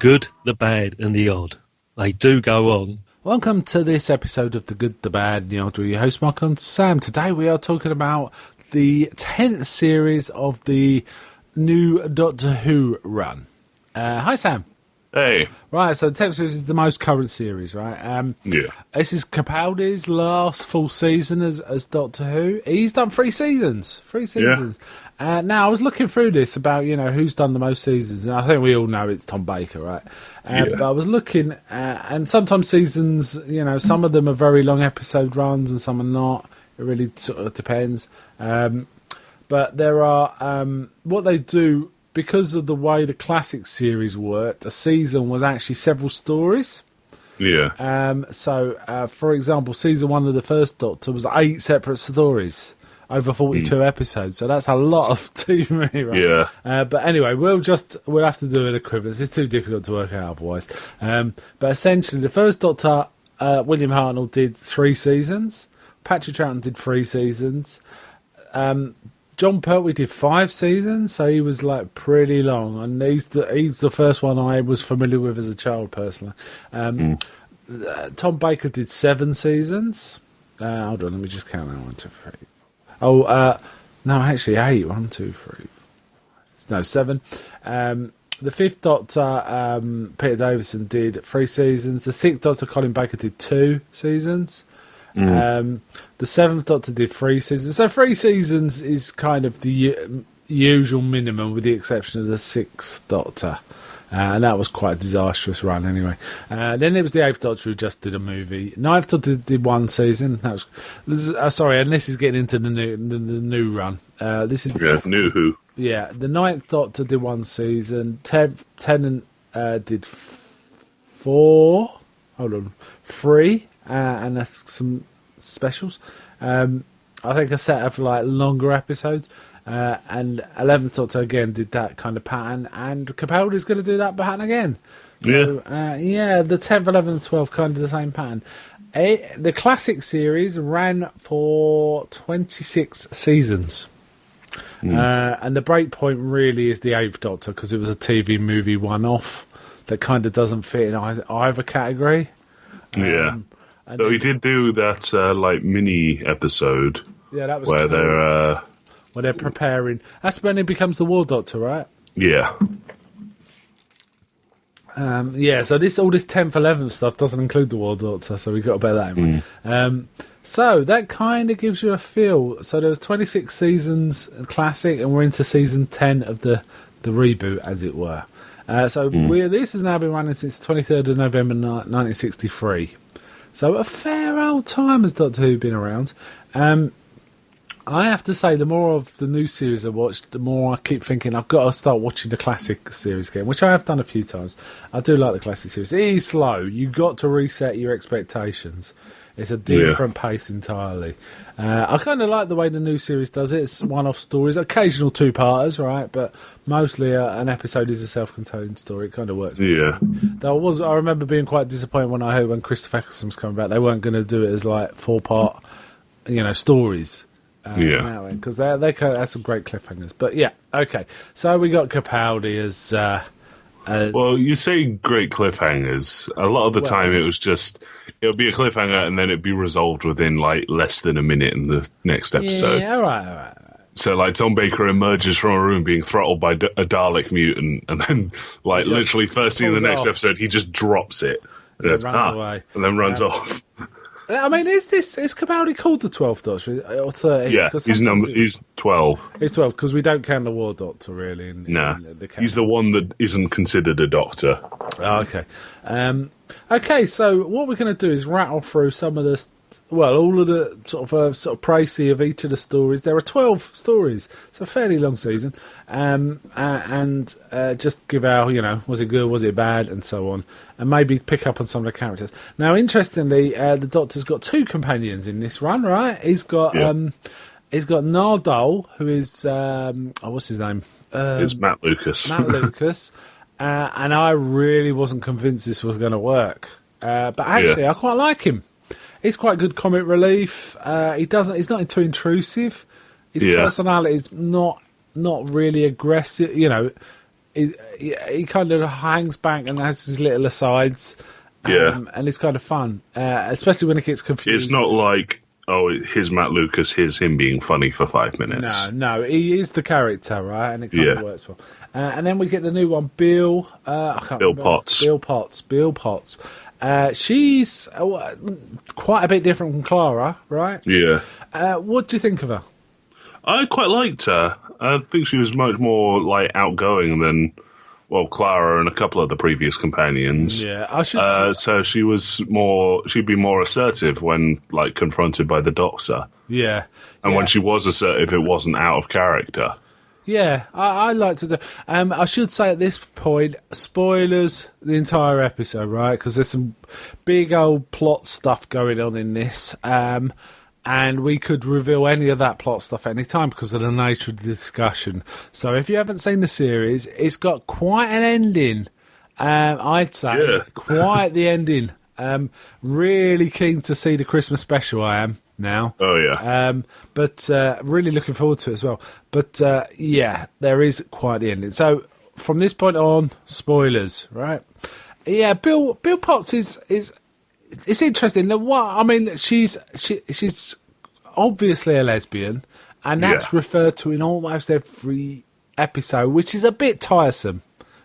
good, the bad, and the odd. They do go on. Welcome to this episode of The Good, the Bad, and the Odd with your host, Mark and Sam. Today we are talking about the 10th series of the new Doctor Who run. Hi, Sam. Hey. Right, so the 10th series is the most current series, right? Yeah. This is Capaldi's last full season as Doctor Who. He's done 3 seasons. 3 seasons. Yeah. Now, I was looking through this about, who's done the most seasons, and I think we all know it's Tom Baker, right? But I was looking, and sometimes seasons, some of them are very long episode runs and some are not. It really sort of depends. But there are, what they do, because of the way the classic series worked, a season was actually several stories. Yeah. So, for example, season 1 of the first Doctor was 8 separate stories over 42 episodes. So that's a lot of TV, right? Yeah. But anyway, we'll have to do an equivalence. It's too difficult to work out otherwise. But essentially, the first Doctor, William Hartnell, did 3 seasons. Patrick Troughton did 3 seasons. John Pertwee did 5 seasons, so he was pretty long, and he's the first one I was familiar with as a child, personally. Tom Baker did 7 seasons. Hold on, let me just count that. 1, 2, 3. Oh, no, actually 8. 1, 2, 3. No, 7. The 5th Doctor, Peter Davison, did 3 seasons. The 6th Doctor, Colin Baker, did 2 seasons. The 7th Doctor did 3 seasons. So 3 seasons is kind of the usual minimum, with the exception of the 6th Doctor. And that was quite a disastrous run anyway. Then it was the 8th Doctor who just did a movie. 9th Doctor did 1 season. That was sorry, and this is getting into the new run. This is new Who. Yeah, the 9th Doctor did 1 season. Tennant did 4. Hold on, 3. And that's some specials. I think a set of longer episodes. And 11th Doctor again did that kind of pattern, and Capaldi's going to do that pattern again. So, the 10th, 11th, and 12th kind of the same pattern. The classic series ran for 26 seasons. And the break point really is the 8th Doctor, because it was a TV movie one-off that kind of doesn't fit in either category. So he did do that mini episode. Yeah, that was where cool. Where they're preparing. That's when he becomes the War Doctor, right? Yeah. So all this 10th, 11th stuff doesn't include the War Doctor, so we've got to bear that in mind. So that kind of gives you a feel. So there was 26 seasons classic, and we're into season 10 of the reboot, as it were. This has now been running since 23rd of November 1963. So a fair old time has Doctor Who been around. I have to say, the more of the new series I watched, the more I keep thinking I've got to start watching the classic series again, which I have done a few times. I do like the classic series. It is slow. You've got to reset your expectations. It's a different pace entirely. I kind of like the way the new series does it. It's one-off stories, occasional 2-parters, right? But mostly an episode is a self-contained story. It kind of works. Yeah. I remember being quite disappointed when I heard when Christopher Eccleston was coming back, they weren't going to do it as 4-part, stories. Because they had some great cliffhangers. But yeah, okay. So we got Capaldi as well, you say great cliffhangers. A lot of the time it was just, it'll be a cliffhanger and then it'd be resolved within less than a minute in the next episode. Yeah, all right. So Tom Baker emerges from a room being throttled by a Dalek mutant, and then literally first scene in the next episode he just drops it. And runs away. And then runs off. I mean, is Capaldi called the 12th Doctor or 13? Yeah, he's 12. He's 12 because we don't count the War Doctor really. He's the one that isn't considered a Doctor. Oh, okay. Okay, so what we're going to do is rattle through some of the all of the sort of précis of each of the stories. There are 12 stories. It's a fairly long season. And just give our, was it good, was it bad, and so on. And maybe pick up on some of the characters. Now, interestingly, the Doctor's got 2 companions in this run, right? He's got Nardole, who is, what's his name? It's Matt Lucas. Matt Lucas. And I really wasn't convinced this was going to work. But actually, I quite like him. He's quite good comic relief. He's not too intrusive. His personality is not really aggressive. he kind of hangs back and has his little asides. And it's kind of fun, especially when it gets confused. It's not like, here's Matt Lucas, here's him being funny for 5 minutes. No, he is the character, right? And it kind of works well. And then we get the new one, Bill Potts. Bill Potts. She's quite a bit different from Clara, right? Yeah. What do you think of her? I quite liked her. I think she was much more like outgoing than, Clara and a couple of the previous companions. Yeah, I should. So she'd be more assertive when like confronted by the Doctor. Yeah. And when she was assertive, it wasn't out of character. Yeah, I like to do. I should say at this point, spoilers the entire episode, right? Because there's some big old plot stuff going on in this. And we could reveal any of that plot stuff any time because of the nature of the discussion. So if you haven't seen the series, it's got quite an ending. I'd say quite the ending. Really keen to see the Christmas special. I am now. Oh yeah. But really looking forward to it as well. But there is quite the ending. So from this point on, spoilers, right? Yeah, Bill Potts is. It's interesting. She's obviously a lesbian, and that's referred to in almost every episode, which is a bit tiresome,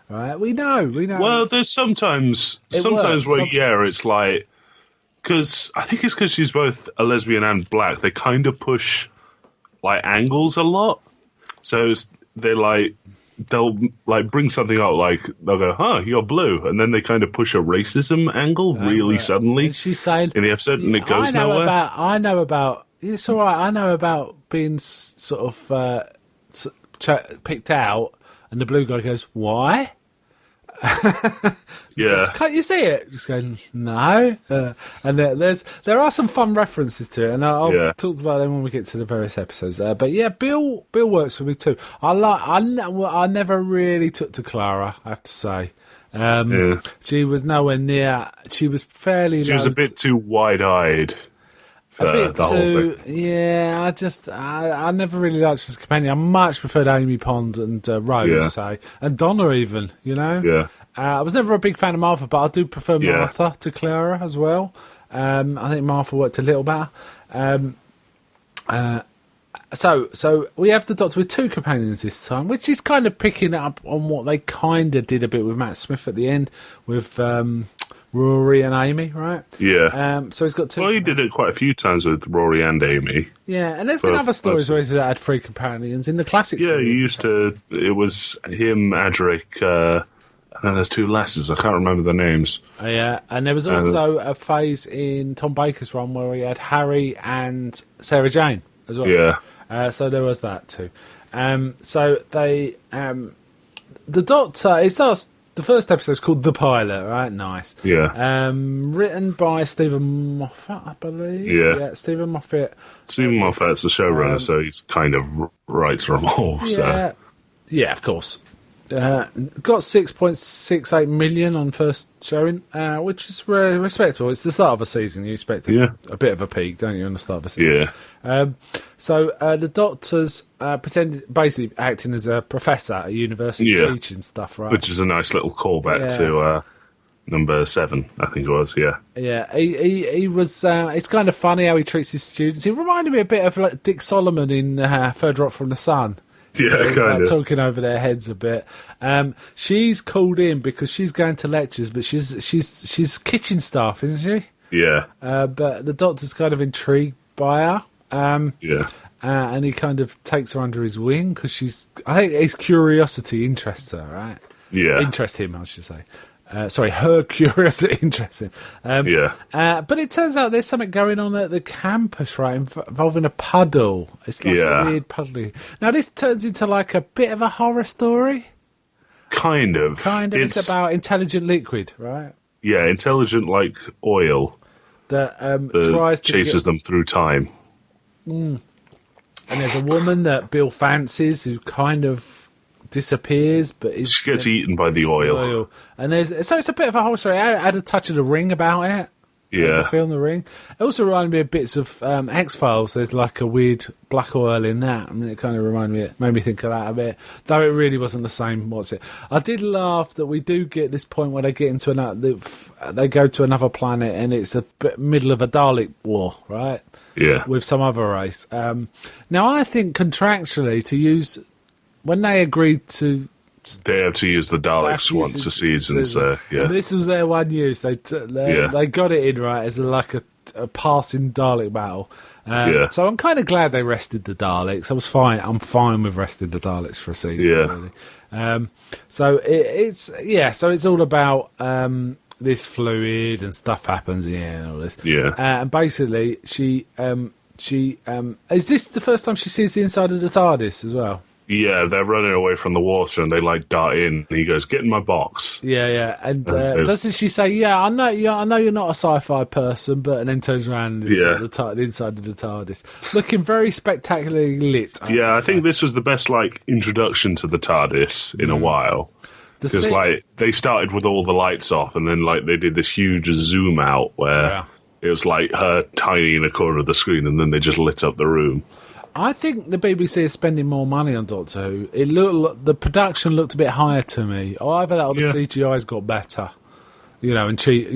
right? We know. Well, there's sometimes where it's like, because I think it's because she's both a lesbian and black. They kind of push like angles a lot, so they'll like bring something up, like they'll go, you're blue, and then they kind of push a racism angle really suddenly. And she's saying in the episode, and it goes nowhere. I know about. It's all right. I know about being sort of picked out, and the blue guy goes, "Why?" Yeah. Can't you see it? Just going, no. And there are some fun references to it, and I'll talk about them when we get to the various episodes. But yeah, Bill works for me too. I never really took to Clara, I have to say. She was nowhere near. She was fairly. She was a bit too wide-eyed. A bit too, yeah. I never really liked her as a companion. I much preferred Amy Pond and Rose, and Donna even. You know, I was never a big fan of Martha, but I do prefer Martha to Clara as well. I think Martha worked a little better. So we have the Doctor with two companions this time, which is kind of picking up on what they kind of did a bit with Matt Smith at the end with. Rory and Amy, right? Yeah. So he's got two. Well, he did it quite a few times with Rory and Amy. Yeah, and there's been other stories where he's had three companions in the classic series. Yeah, he used to. It was him, Adric, and then there's two lasses. I can't remember the names. Yeah, and there was also a phase in Tom Baker's run where he had Harry and Sarah Jane as well. Yeah. So there was that too. So they, the Doctor, it starts. The first episode is called The Pilot, right? Nice. Yeah. Written by Stephen Moffat, I believe. Yeah. Stephen Moffat. Stephen Moffat's the showrunner, so he's kind of writes them all. Yeah. So. Yeah, of course. Got 6.68 million on first showing, which is respectable. It's the start of a season. You expect a bit of a peak, don't you, on the start of a season? Yeah. So the Doctor's basically acting as a professor at a university teaching stuff, right? Which is a nice little callback to number 7, I think it was, Yeah, he was... it's kind of funny how he treats his students. He reminded me a bit of like Dick Solomon in Third Rock from the Sun. Yeah, kind of. Talking over their heads a bit. She's called in because she's going to lectures, but she's kitchen staff, isn't she? Yeah. But the Doctor's kind of intrigued by her. And he kind of takes her under his wing because I think his curiosity interests her, right? Yeah. Interests him, I should say. Her curiosity interests him. But it turns out there's something going on at the campus, right, involving a puddle. It's like a weird puddle. Now, this turns into like a bit of a horror story. Kind of. It's about intelligent liquid, right? Yeah, intelligent like oil. That tries to chases them through time. And there's a woman that Bill fancies who kind of disappears, but she gets eaten by the oil. And so it's a bit of a whole story. I had a touch of The Ring about it. Yeah. The film The Ring. It also reminded me of bits of X-Files. There's like a weird black oil in that. I mean, it kind of made me think of that a bit. Though it really wasn't the same. What's it? I did laugh that we do get this point where they get into they go to another planet and it's the middle of a Dalek war, right? Yeah. With some other race. Now, I think contractually to use when they agreed to. They have to use the Daleks once a season, so yeah. And this was their one use. They got it in right as a passing Dalek battle. So I'm kind of glad they rested the Daleks. I'm fine with resting the Daleks for a season. Yeah. Really. So it's all about this fluid and stuff happens. Yeah, and all this. Yeah. And basically, she is this the first time she sees the inside of the TARDIS as well? Yeah, they're running away from the water and they dart in. And he goes, "Get in my box." Yeah. And doesn't she say, "Yeah, I know you're not a sci-fi person," and then turns around and it's like the inside of the TARDIS, looking very spectacularly lit. I think this was the best introduction to the TARDIS in a while. Because they started with all the lights off, and then they did this huge zoom out where it was her tiny in a corner of the screen, and then they just lit up the room. I think the BBC is spending more money on Doctor Who. The production looked a bit higher to me. Either that or the CGI's got better, and cheap,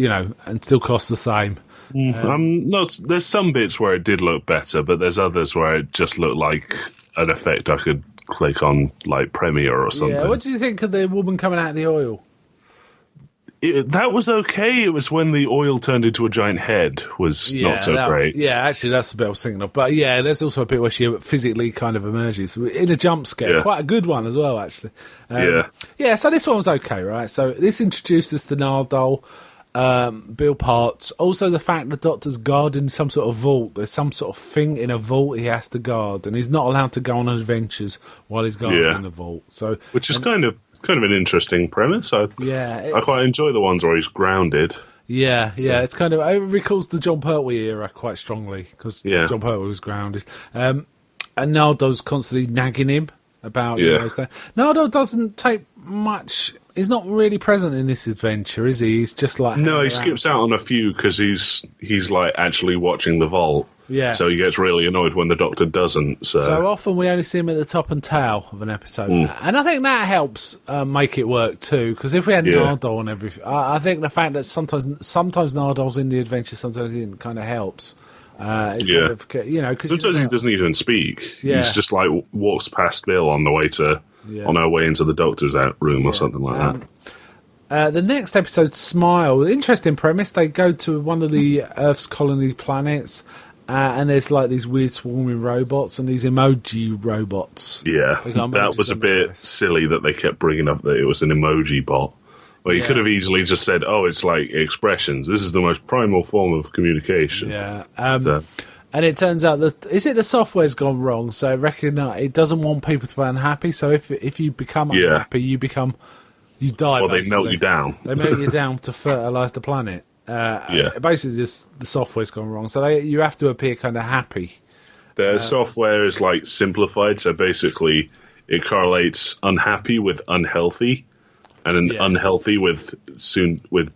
and still cost the same. There's some bits where it did look better, but there's others where it just looked like an effect I could click on Premiere or something. Yeah, what do you think of the woman coming out of the oil? That was okay. It was when the oil turned into a giant head was not so great. Yeah, actually, that's the bit I was thinking of. But yeah, there's also a bit where she physically kind of emerges in a jump scare. Yeah. Quite a good one as well, actually. So this one was okay, right? So this introduced us to Nardole, Bill Potts. Also the fact the Doctor's guarding some sort of vault. There's some sort of thing in a vault he has to guard, and he's not allowed to go on adventures while he's guarding the vault. So, which is kind of an interesting premise. I quite enjoy the ones where he's grounded. Yeah, it's kind of, it recalls the John Pertwee era quite strongly, because John Pertwee was grounded. And Nardo's constantly nagging him about those things. Nardo doesn't take much, he's not really present in this adventure, is he? He's just No, he skips out on a few because he's actually watching the vault. Yeah. So he gets really annoyed when the Doctor doesn't. So often we only see him at the top and tail of an episode. And I think that helps make it work too, because if we had Nardole and everything, I think the fact that sometimes Nardole's in the adventure, sometimes he kind of helps. Sometimes he doesn't even speak. Yeah. He's just walks past Bill on the way on her way into the Doctor's room or something like that. The next episode, Smile. Interesting premise. They go to one of the Earth's colony planets. And there's these weird swarming robots and these emoji robots. Yeah, that was a bit silly that they kept bringing up that it was an emoji bot. Well, you could have easily just said, "Oh, it's expressions. This is the most primal form of communication." Yeah. And it turns out that the software's gone wrong, so it doesn't want people to be unhappy. So if you become unhappy, you die. Well, they melt you down. They melt you down to fertilise the planet. Basically, the software's gone wrong, so you have to appear kind of happy. The software is simplified, so basically it correlates unhappy with unhealthy, and unhealthy with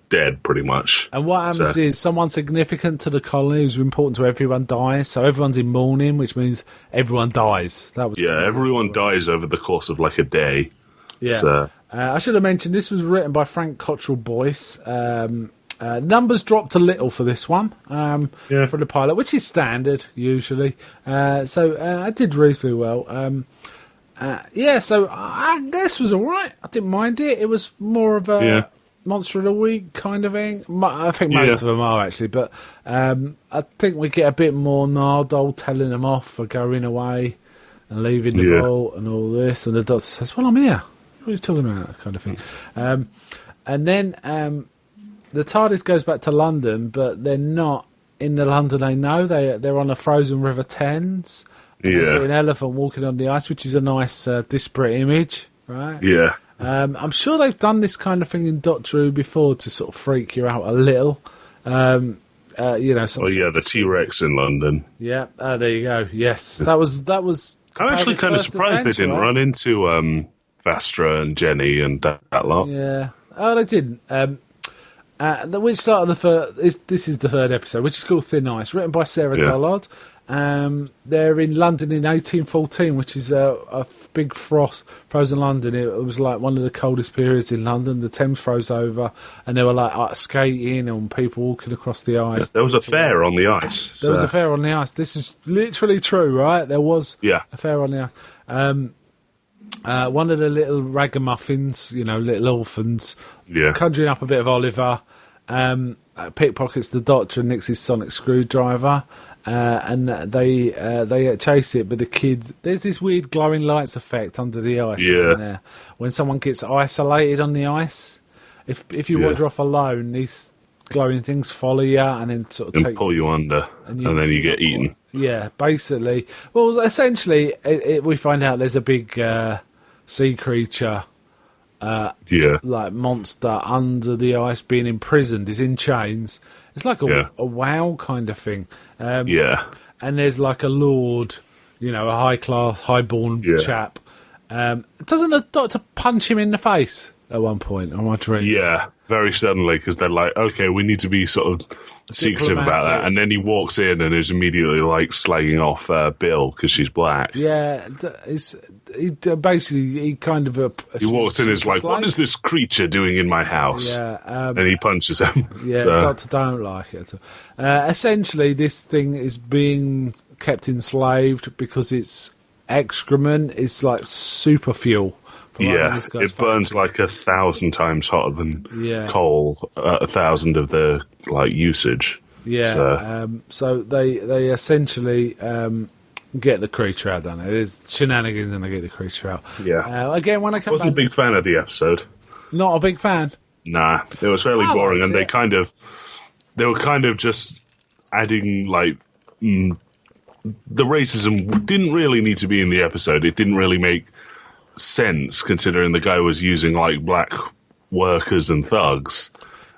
dead, pretty much. And what happens is someone significant to the colony who's important to everyone dies, so everyone's in mourning, which means everyone dies. Everyone dies over the course of a day. Yeah, so. I should have mentioned this was written by Frank Cottrell Boyce. Numbers dropped a little for this one, for the pilot, which is standard usually. So I did reasonably well. So I guess was all right. I didn't mind it. It was more of a Monster of the Week kind of thing. I think most of them are actually, but I think we get a bit more Nardole telling them off for going away and leaving the vault and all this. And the Doctor says, "Well, I'm here. What are you talking about?" That kind of thing. And then. The TARDIS goes back to London, but they're not in the London they know. They're on a frozen River Thames. They see an elephant walking on the ice, which is a nice disparate image, right? Yeah. I'm sure they've done this kind of thing in Doctor Who before to sort of freak you out a little. The T-Rex in London. Yeah, there you go. Yes, that was. I'm actually kind of surprised they didn't run into Vastra and Jenny and that lot. Yeah. Oh, they didn't. Which started this is the third episode, which is called Thin Ice, written by Sarah Dollard. They're in London in 1814, which is a big frozen London. It was like one of the coldest periods in London. The Thames froze over, and they were like skating and people walking across the ice. There was a fair on the ice. There was a fair on the ice. This is literally true, right? There was a fair on the ice. One of the little ragamuffins, little orphans, conjuring up a bit of Oliver, pickpockets the Doctor and nicks his sonic screwdriver. And they chase it, but the kid, there's this weird glowing lights effect under the ice, isn't there? When someone gets isolated on the ice, if you wander off alone, these glowing things follow you and then sort of pull you under, and then you get eaten. Yeah, basically. Well, essentially, we find out there's a big sea creature, like monster under the ice, being imprisoned. He's in chains. It's like a WoW kind of thing. And there's like a lord, a high-class, high-born chap. Doesn't the Doctor punch him in the face at one point? Am I dreaming? Yeah, very suddenly, because they're like, okay, we need to be sort of secretive about that. And then he walks in and is immediately like slagging off Bill because she's black. Yeah, he kind of... he walks in and is like, what is this creature doing in my house? Yeah, and he punches him. Yeah, so. Doctor don't like it at all. Essentially, this thing is being kept enslaved because its excrement is like super fuel. It burns like 1,000 times hotter than coal, 1,000 of the usage. Yeah, so they essentially get the creature out, don't they? There's shenanigans and they get the creature out. Yeah. Again, when I come back... Wasn't a big fan of the episode. Not a big fan? Nah, it was fairly boring, and they were kind of just adding, the racism didn't really need to be in the episode. It didn't really make sense, considering the guy was using, black workers and thugs.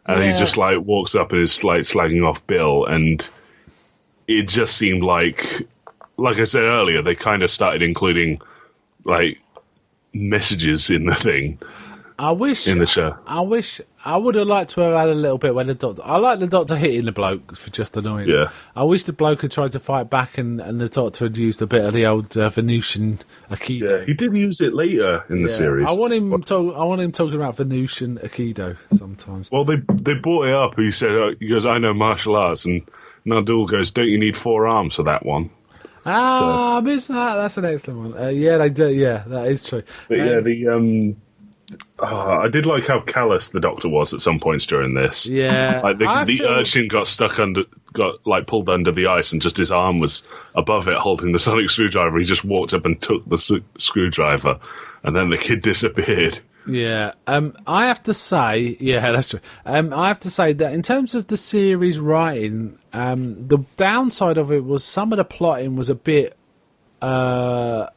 And he just, walks up and is, slagging off Bill, and it just seemed like I said earlier, they kind of started including, messages in the thing. In the show. I would have liked to have had a little bit when the Doctor... I like the Doctor hitting the bloke for just annoying him. I wish the bloke had tried to fight back and the Doctor had used a bit of the old Venusian Aikido. Yeah, he did use it later in the series. I want him talking about Venusian Aikido sometimes. Well, they brought it up. He goes, I know martial arts, and Nardul goes, don't you need 4 arms for that one? I missed that. That's an excellent one. Yeah, they do. Yeah, that is true. But I did like how callous the Doctor was at some points during this. Yeah, the urchin got pulled under the ice, and just his arm was above it, holding the sonic screwdriver. He just walked up and took the screwdriver, and then the kid disappeared. Yeah, I have to say, that's true. I have to say that in terms of the series writing, the downside of it was some of the plotting was a bit, sort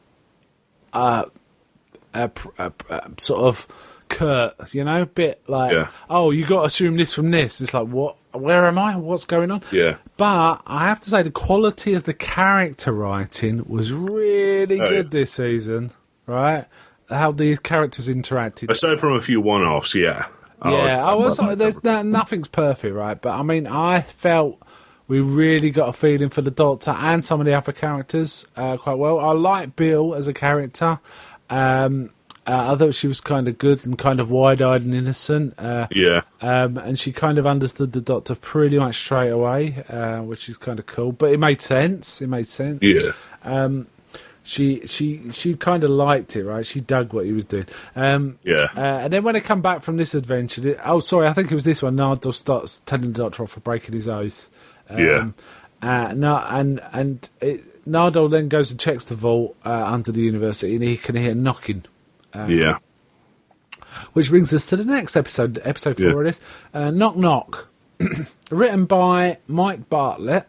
of curt, a bit like, oh, you got to assume this from this. It's like, what? Where am I? What's going on? Yeah. But I have to say the quality of the character writing was really good this season, right? How these characters interacted. Aside from a few one-offs, nothing's perfect, right? But I mean, I felt we really got a feeling for the Doctor and some of the other characters quite well. I like Bill as a character. I thought she was kind of good and kind of wide-eyed and innocent. And she kind of understood the Doctor pretty much straight away, which is kind of cool. But it made sense. Yeah. She kind of liked it, right? She dug what he was doing. And then when they come back from this adventure... I think it was this one. Nardole starts telling the Doctor off for breaking his oath. Nardole then goes and checks the vault under the university, and he can hear knocking. Which brings us to the next episode 4 of this. Knock Knock. Written by Mike Bartlett.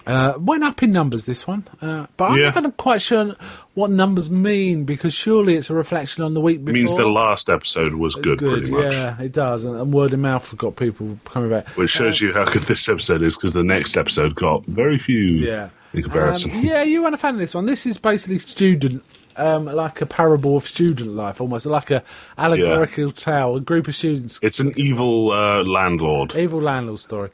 Went up in numbers, this one. But I'm never quite sure what numbers mean, because surely it's a reflection on the week before. It means the last episode was good, pretty much. Yeah, it does. And word of mouth got people coming back. Which shows you how good this episode is, because the next episode got very few in comparison. You weren't a fan of this one. This is basically student like a parable of student life, almost like a allegorical tale. A group of students. It's an evil landlord. Evil landlord story.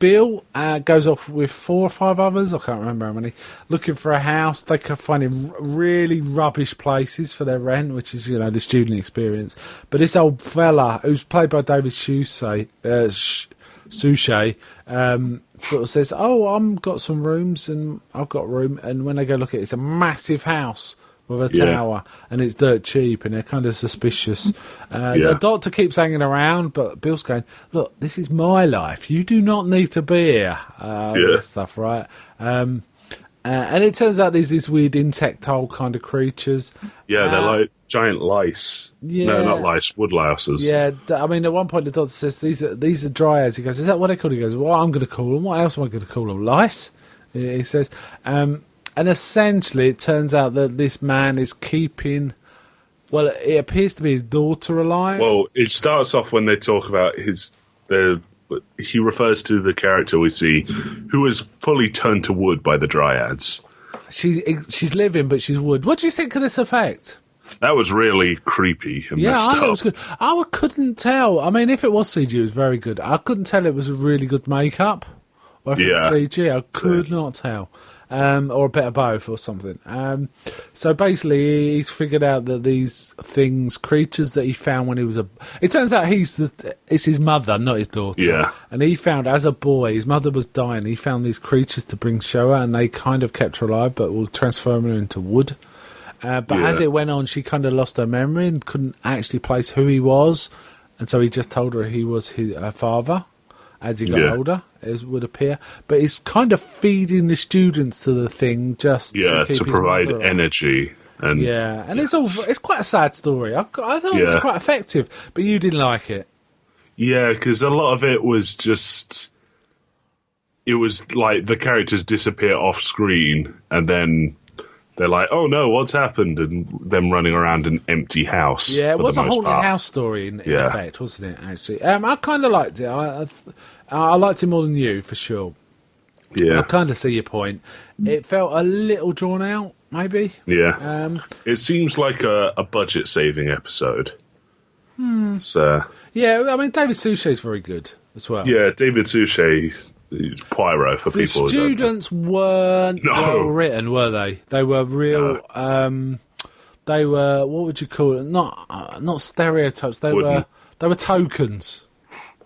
Bill goes off with 4 or 5 others, I can't remember how many, looking for a house. They can find really rubbish places for their rent, which is, the student experience. But this old fella, who's played by David Suchet, sort of says, I've got some rooms, and I've got room. And when they go look at it, it's a massive house with a tower, and it's dirt cheap, and they're kind of suspicious. The doctor keeps hanging around, but Bill's going, look, this is my life. You do not need to be here. This stuff, right? And it turns out there's these weird insectile kind of creatures. Yeah, they're like giant lice. Yeah. No, not lice, woodlouses. Yeah, I mean, at one point the doctor says, these are dryads. He goes, is that what they call them? He goes, well, I'm going to call them. What else am I going to call them? Lice? He says, and essentially, it turns out that this man is keeping... Well, it appears to be his daughter alive. Well, it starts off when they talk about he refers to the character we see, who is fully turned to wood by the dryads. She's living, but she's wood. What do you think of this effect? That was really creepy and messed I thought up. It was good. I couldn't tell. I mean, if it was CG, it was very good. I couldn't tell it was a really good makeup. Or if it was CG, I could not tell. Or a bit of both or something. So basically, he's figured out that these creatures that he found when he was it turns out it's his mother, not his daughter. Yeah. And he found, as a boy, his mother was dying. He found these creatures to bring show her, and they kind of kept her alive, but will transform her into wood. But as it went on, she kind of lost her memory and couldn't actually place who he was. And so he just told her he was her father. As he got older, it would appear. But he's kind of feeding the students to the thing just to provide energy. And it's quite a sad story. I thought it was quite effective, but you didn't like it. Yeah, because a lot of it was just... It was like the characters disappear off screen, and then they're like, oh no, what's happened? And them running around an empty house. Yeah, it was a haunted house story in effect, wasn't it, actually? I kind of liked it. I liked it more than you, for sure. Yeah. I kind of see your point. It felt a little drawn out, maybe. Yeah. It seems like a budget-saving episode. So. Yeah, I mean, David Suchet's very good as well. Yeah, David Suchet... He's Pyro for people. The students weren't well written, were they? They were real. No. They were, what would you call it? Not stereotypes. They were tokens,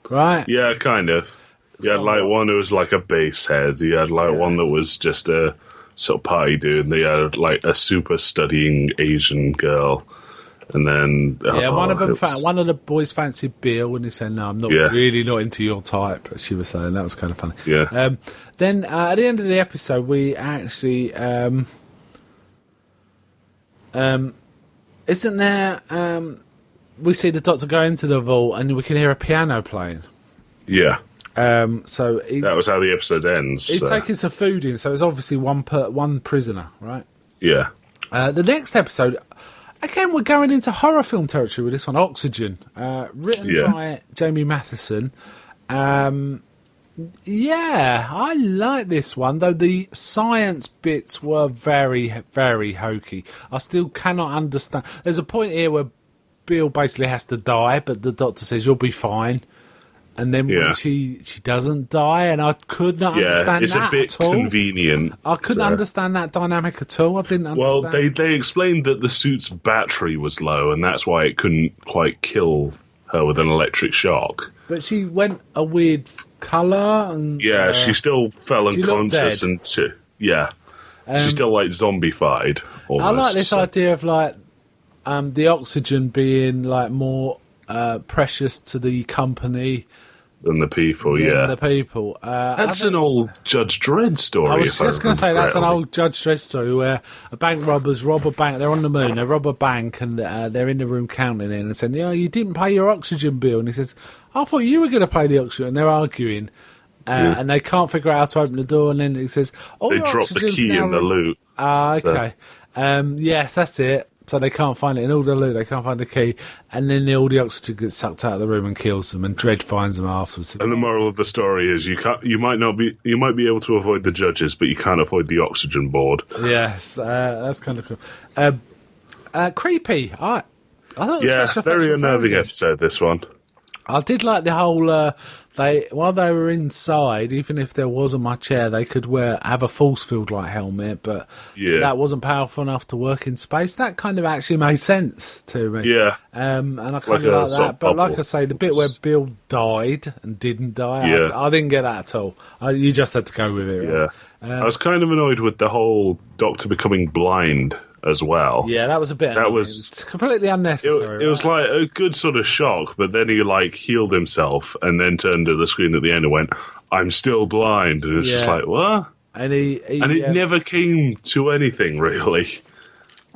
right? Yeah, kind of. You had like one who was like a bass head. You had like one that was just a sort of party dude. And they had like a super studying Asian girl. And then one of the boys fancied Bill, and he said, "No, I'm not really not into your type." As she was saying, that was kind of funny. Yeah. Then at the end of the episode, we actually isn't there? We see the doctor go into the vault, and we can hear a piano playing. Yeah. So that was how the episode ends. He's taking some food in, so it's obviously one prisoner, right? Yeah. The next episode. Again, we're going into horror film territory with this one, Oxygen, written by Jamie Matheson. I like this one, though the science bits were very, very hokey. I still cannot understand. There's a point here where Bill basically has to die, but the doctor says, you'll be fine. And then when she doesn't die, and I could not understand it's that a bit at all. Convenient. I couldn't understand that dynamic at all. I didn't understand. Well, they explained that the suit's battery was low, and that's why it couldn't quite kill her with an electric shock. But she went a weird colour. And she still fell unconscious. And she's still like zombified. Almost, I like this idea of like the oxygen being like more precious to the company than the people. That's an old Judge Dredd story. I was just going to say that's an old Judge Dredd story where bank robbers rob a bank. They're on the moon. They rob a bank and they're in the room counting in and saying, you didn't pay your oxygen bill. And he says, I thought you were going to pay the oxygen. And they're arguing. And they can't figure out how to open the door. And then he says, they drop the key in the loot. Okay. Yes, that's it. so they can't find it in all the loot. They can't find the key, and then all the oxygen gets sucked out of the room and kills them. And Dredd finds them afterwards. And the moral of the story is you might be able to avoid the judges, but you can't avoid the oxygen board. Yes, that's kind of cool. Creepy. I thought it was very unnerving episode. This one. I did like the whole. While they were inside, even if there wasn't much air, they could have a force field like helmet, but that wasn't powerful enough to work in space. That kind of actually made sense to me. Yeah, and I kind of like that. But like I say, the bit where Bill died and didn't die, I didn't get that at all. You just had to go with it. Right? Yeah, I was kind of annoyed with the whole Doctor becoming blind as well. Yeah, that was a bit. That was completely unnecessary. It was like a good sort of shock, but then he healed himself and then turned to the screen at the end and went, "I'm still blind," and it's just like, what? And it never came to anything really.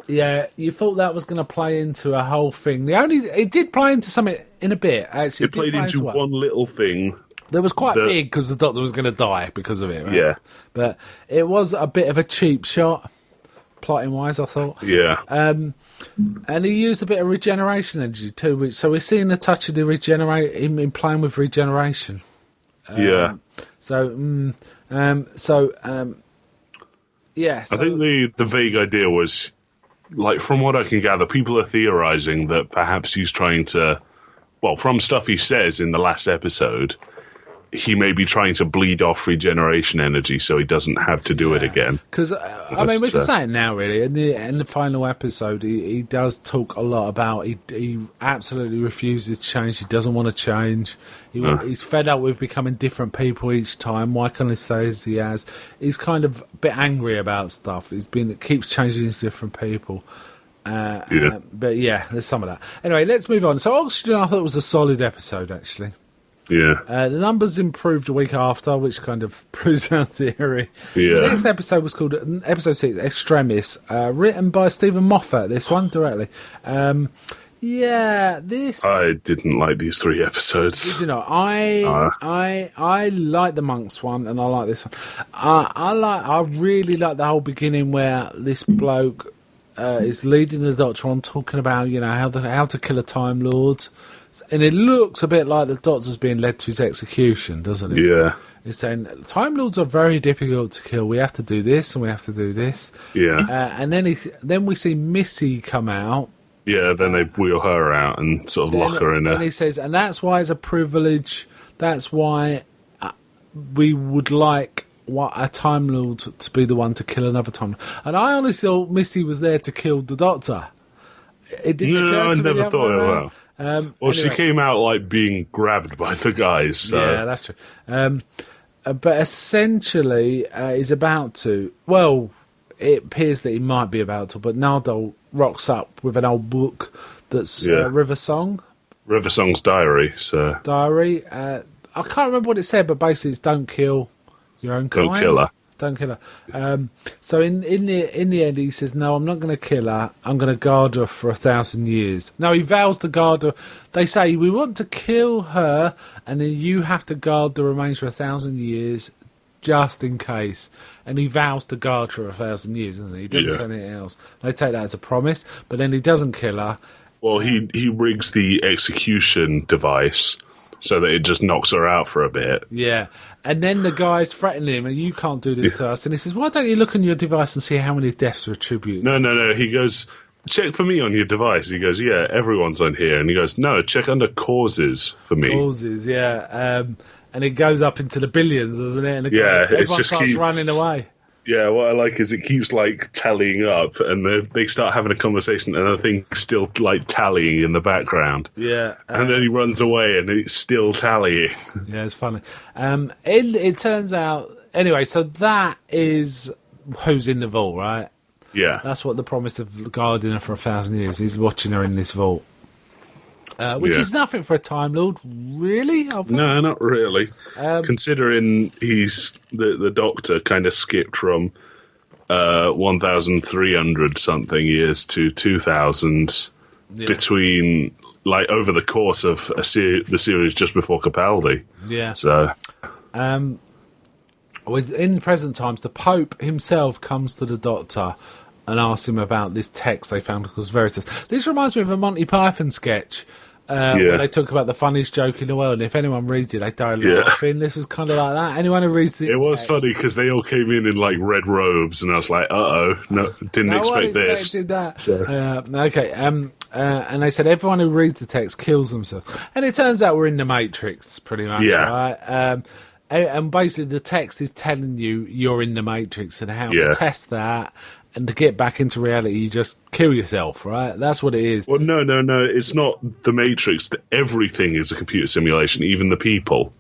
Yeah, you thought that was going to play into a whole thing. It did play into something in a bit. Actually, it played into one little thing. That was quite big because the Doctor was going to die because of it. Right? Yeah, but it was a bit of a cheap shot. Plotting wise, I thought. Yeah. And he used a bit of regeneration energy too, so we're seeing the touch of the him in playing with regeneration. Yeah. So I think the vague idea was, from what I can gather, people are theorizing that perhaps he's trying to, from stuff he says in the last episode, he may be trying to bleed off regeneration energy so he doesn't have to do it again. Because, we can say it now, really. In the final episode, he does talk a lot about he absolutely refuses to change. He doesn't want to change. He's fed up with becoming different people each time. Why can't he stay as he has? He's kind of a bit angry about stuff. Keeps changing into different people. But there's some of that. Anyway, let's move on. So Oxygen, I thought was a solid episode, actually. Yeah. The numbers improved a week after, which kind of proves our theory. Yeah. The next episode was called Episode 6, Extremis, written by Stephen Moffat, this one, directly. I didn't like these 3 episodes. Did you know? I like the Monks one, and I like this one. I really like the whole beginning where this bloke is leading the Doctor on, talking about, how to kill a Time Lord. And it looks a bit like the Doctor's being led to his execution, doesn't it? Yeah. He's saying, Time Lords are very difficult to kill. We have to do this and we have to do this. Yeah. And then we see Missy come out. Yeah, then they wheel her out and sort of lock her in there. And he says, and that's why it's a privilege. That's why we would like a Time Lord to be the one to kill another Time Lord. And I honestly thought Missy was there to kill the Doctor. It didn't occur to me. I never thought it was. Anyway. She came out being grabbed by the guys. So. Yeah, that's true. But essentially, he's about to. Well, it appears that he might be about to. But Nardole rocks up with an old book that's River Song. River Song's diary. So diary. I can't remember what it said, but basically, it's don't kill your own kind. Don't kill her. Don't kill her. So in the end, he says, "No, I'm not going to kill her. I'm going to guard her for 1,000 years." No, he vows to guard her. They say, "We want to kill her, and then you have to guard the remains for 1,000 years, just in case." And he vows to guard her for 1,000 years, doesn't he? He doesn't say anything else. They take that as a promise, but then he doesn't kill her. Well, he rigs the execution device so that it just knocks her out for a bit. Yeah. And then the guy's threatening him, and you can't do this to us. And he says, why don't you look on your device and see how many deaths are attributed? No. He goes, check for me on your device. He goes, yeah, everyone's on here. And he goes, no, check under causes for me. Causes, yeah. And it goes up into the billions, doesn't it? And everyone starts running away. Yeah, what I like is it keeps tallying up, and they start having a conversation, and the thing's still tallying in the background. Yeah, and then he runs away, and it's still tallying. Yeah, it's funny. It turns out anyway. So that is who's in the vault, right? Yeah, that's what the promise of guarding her for 1,000 years. He's watching her in this vault. Which is nothing for a Time Lord, really? No, not really. Considering he's the Doctor kind of skipped from 1,300 something years to 2,000 between over the course of the series just before Capaldi. Yeah. So, in present times, the Pope himself comes to the Doctor and asks him about this text they found because Veritas. This reminds me of a Monty Python sketch where they talk about the funniest joke in the world. And if anyone reads it, they die laughing. This was kind of like that. Anyone who reads this, it was funny because they all came in like red robes, and I was like, no, didn't expect this. That. So. Okay. And they said everyone who reads the text kills themselves, and it turns out we're in the Matrix, pretty much. Yeah. Right? And basically, the text is telling you you're in the Matrix, and how to test that. And to get back into reality, you just kill yourself, right? That's what it is. Well, no. It's not the Matrix. Everything is a computer simulation, even the people.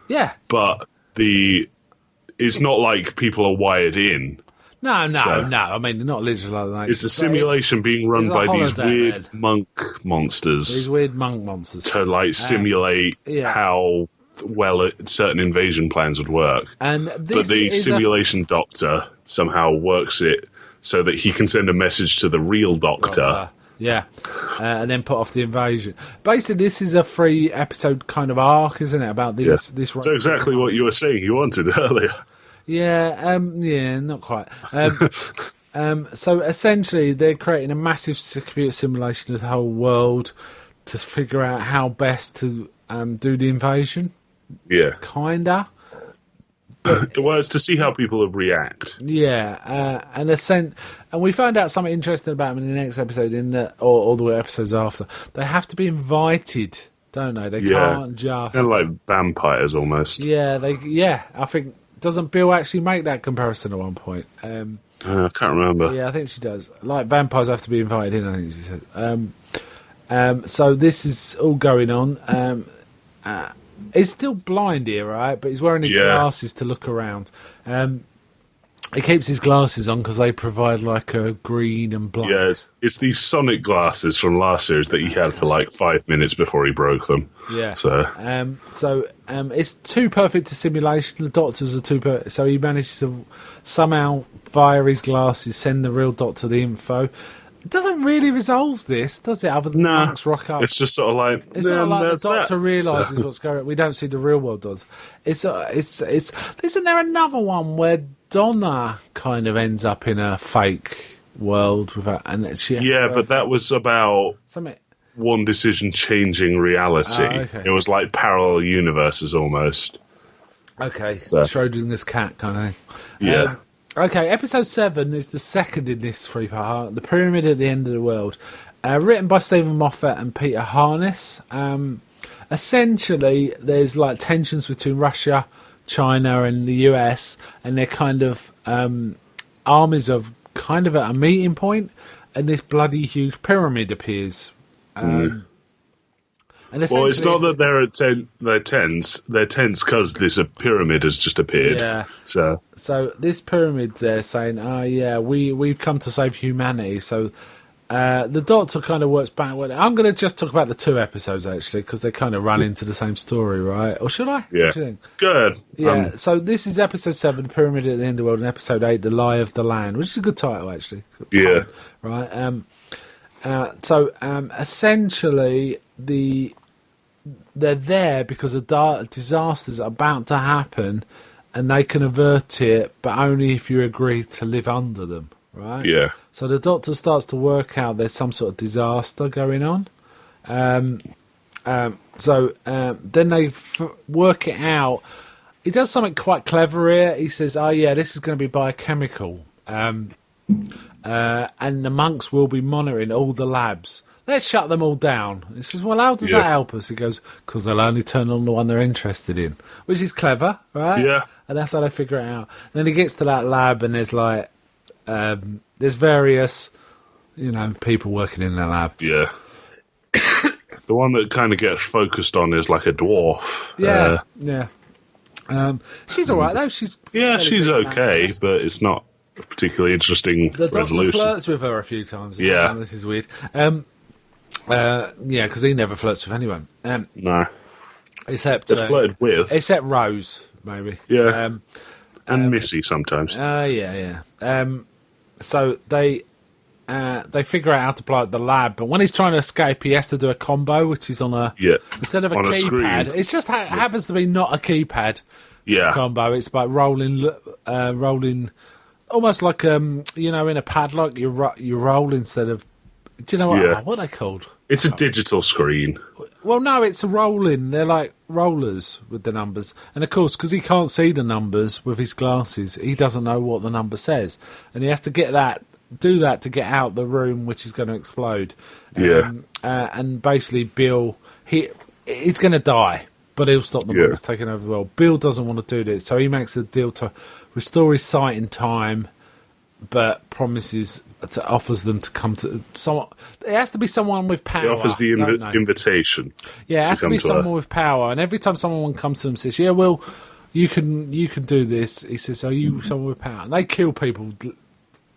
Yeah. But it's not like people are wired in. No. I mean, not literally like that. It's a simulation being run by these weird monk monsters. These weird monk monsters. To, like, simulate how well certain invasion plans would work. But the simulation doctor somehow works it so that he can send a message to the real doctor. Yeah. And then put off the invasion. Basically, this is a 3-episode kind of arc, isn't it? About this. Yeah. So exactly what you were saying you wanted earlier. Yeah, not quite. So essentially, they're creating a massive computer simulation of the whole world to figure out how best to do the invasion. Yeah. Kinda. Well, it's to see how people react. Yeah, and we found out something interesting about them in the next episode, or all the episodes after. They have to be invited, don't they? They can't just... They're like vampires, almost. Yeah, I think... Doesn't Bill actually make that comparison at one point? I can't remember. Yeah, I think she does. Like, vampires have to be invited in, I think she said. So this is all going on. He's still blind here, right? But he's wearing his glasses to look around. He keeps his glasses on because they provide like a green and black. Yeah, it's these Sonic glasses from last series that he had for like 5 minutes before he broke them. Yeah. So it's too perfect a simulation. The doctors are too perfect. So he manages to somehow, via his glasses, send the real doctor the info. It doesn't really resolve this, does it? Other than monks rock up. It's just sort of like... It's not like the doctor realises what's going on. We don't see the real world does. Isn't there another one where Donna kind of ends up in a fake world and she has but that was about one decision changing reality. Oh, okay. It was like parallel universes almost. Okay, so Schrodinger's cat kind of thing. Yeah. Okay, episode 7 is the second in this 3-part, The Pyramid at the End of the World. Written by Stephen Moffat and Peter Harness. Essentially, there's like tensions between Russia, China and the US, and they're kind of armies are kind of at a meeting point, and this bloody huge pyramid appears. And well, it's not that they're tense. They're tense because this pyramid has just appeared. Yeah. So this pyramid, they're saying, we've come to save humanity. So the Doctor kind of works backward. I'm going to just talk about the 2 episodes, actually, because they kind of run into the same story, right? Or should I? Yeah. What do you think? Good. Yeah, so this is episode 7, The Pyramid at the End of the World, and episode 8, The Lie of the Land, which is a good title, actually. Yeah. Right? Essentially, they're there because a disaster's about to happen, and they can avert it, but only if you agree to live under them, right? Yeah. So the Doctor starts to work out there's some sort of disaster going on. Then they work it out. He does something quite clever here. He says, this is going to be biochemical. And the monks will be monitoring all the labs. Let's shut them all down. He says, well, how does that help us? He goes, because they'll only turn on the one they're interested in, which is clever, right? Yeah. And that's how they figure it out. Then he gets to that lab, and there's like, there's various, people working in the lab. Yeah. The one that kind of gets focused on is like a dwarf. Yeah. She's all right, though. She's okay, but it's not a particularly interesting resolution. The Doctor flirts with her a few times. Yeah. This is weird. Because he never flirts with anyone. No. Except... flirted with. Except Rose, maybe. Yeah. And Missy sometimes. Yeah. So they figure out how to blow up the lab, but when he's trying to escape, he has to do a combo, which is on a... Yeah. Instead of a on keypad. It's just happens to be not a keypad combo. It's like rolling almost like in a padlock you roll instead of. Do you know what? Yeah. What are they called? It's a digital screen. Well, no, it's a rolling. They're like rollers with the numbers. And, of course, because he can't see the numbers with his glasses, he doesn't know what the number says. And he has to do that to get out the room, which is going to explode. Yeah. And basically, Bill, he's going to die, but he'll stop the monks taking over the world. Bill doesn't want to do this, so he makes a deal to restore his sight in time, but offers them to come to someone. It has to be someone with power. He offers the invitation. Yeah, it has to be someone with power. And every time someone comes to him and says, "Yeah, well, you can do this," he says, "Are you someone with power?" And they kill people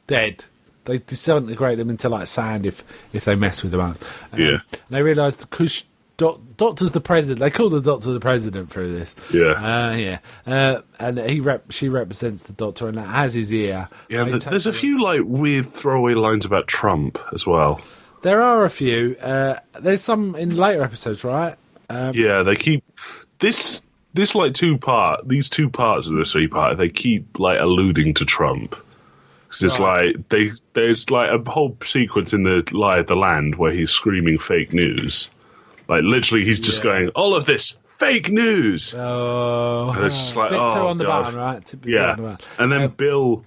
dead. They disintegrate them into like sand if they mess with them. And they realise because Doctor's the president. They call the Doctor the president through this. Yeah. And she represents the Doctor, and that has his ear. Yeah, there's a few like weird throwaway lines about Trump as well. There are a few. There's some in later episodes, right? They keep this like these two parts of the 3-part. They keep like alluding to Trump. Because it's like there's like a whole sequence in the Lie of the Land where he's screaming fake news. Like, literally, he's just going, all of this, fake news! Oh. And it's just like, bit two on the God. button, right? Yeah. And then Bill,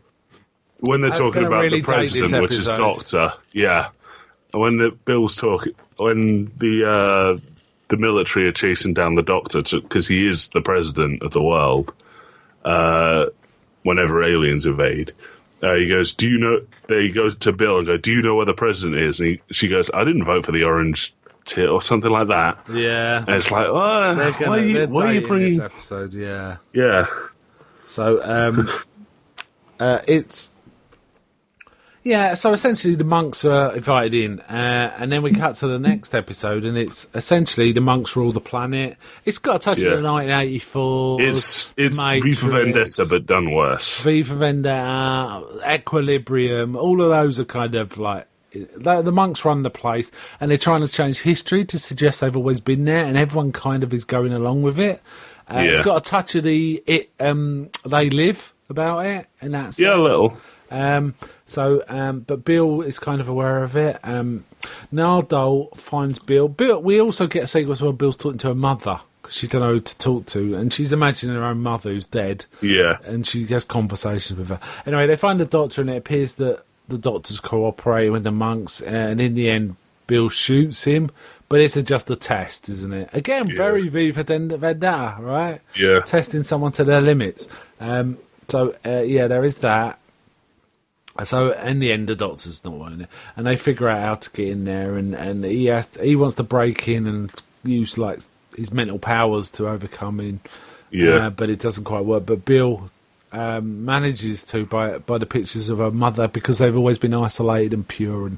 when they're talking about really the president, which is Doctor, and when the military are chasing down the Doctor, because he is the president of the world, whenever aliens invade, he goes, do you know, they go to Bill and go, do you know where the president is? And she goes, I didn't vote for the orange tit or something like that. Yeah. And it's like, why are you bringing this episode? Yeah. Yeah. So it's so essentially the monks are invited in, and then we cut to the next episode, and it's essentially the monks rule the planet. It's got a touch of the 1984. It's V for Vendetta, but done worse. V for Vendetta, Equilibrium, all of those are kind of like. The monks run the place, and they're trying to change history to suggest they've always been there, and everyone kind of is going along with it. It's got a touch of the They Live about it, and that's a little. But Bill is kind of aware of it. Nardole finds Bill. We also get a sequence where Bill's talking to her mother because she don't know who to talk to, and she's imagining her own mother who's dead. Yeah, and she has conversations with her. Anyway, they find the Doctor, and it appears that the Doctor's cooperating with the monks, and in the end, Bill shoots him. But it's just a test, isn't it? Again, very V for Vendetta, right? Yeah. Testing someone to their limits. There is that. So in the end, the Doctor's not wanting it, and they figure out how to get in there, and he wants to break in and use like his mental powers to overcome him. Yeah. But it doesn't quite work. But Bill manages to by the pictures of her mother, because they've always been isolated and pure and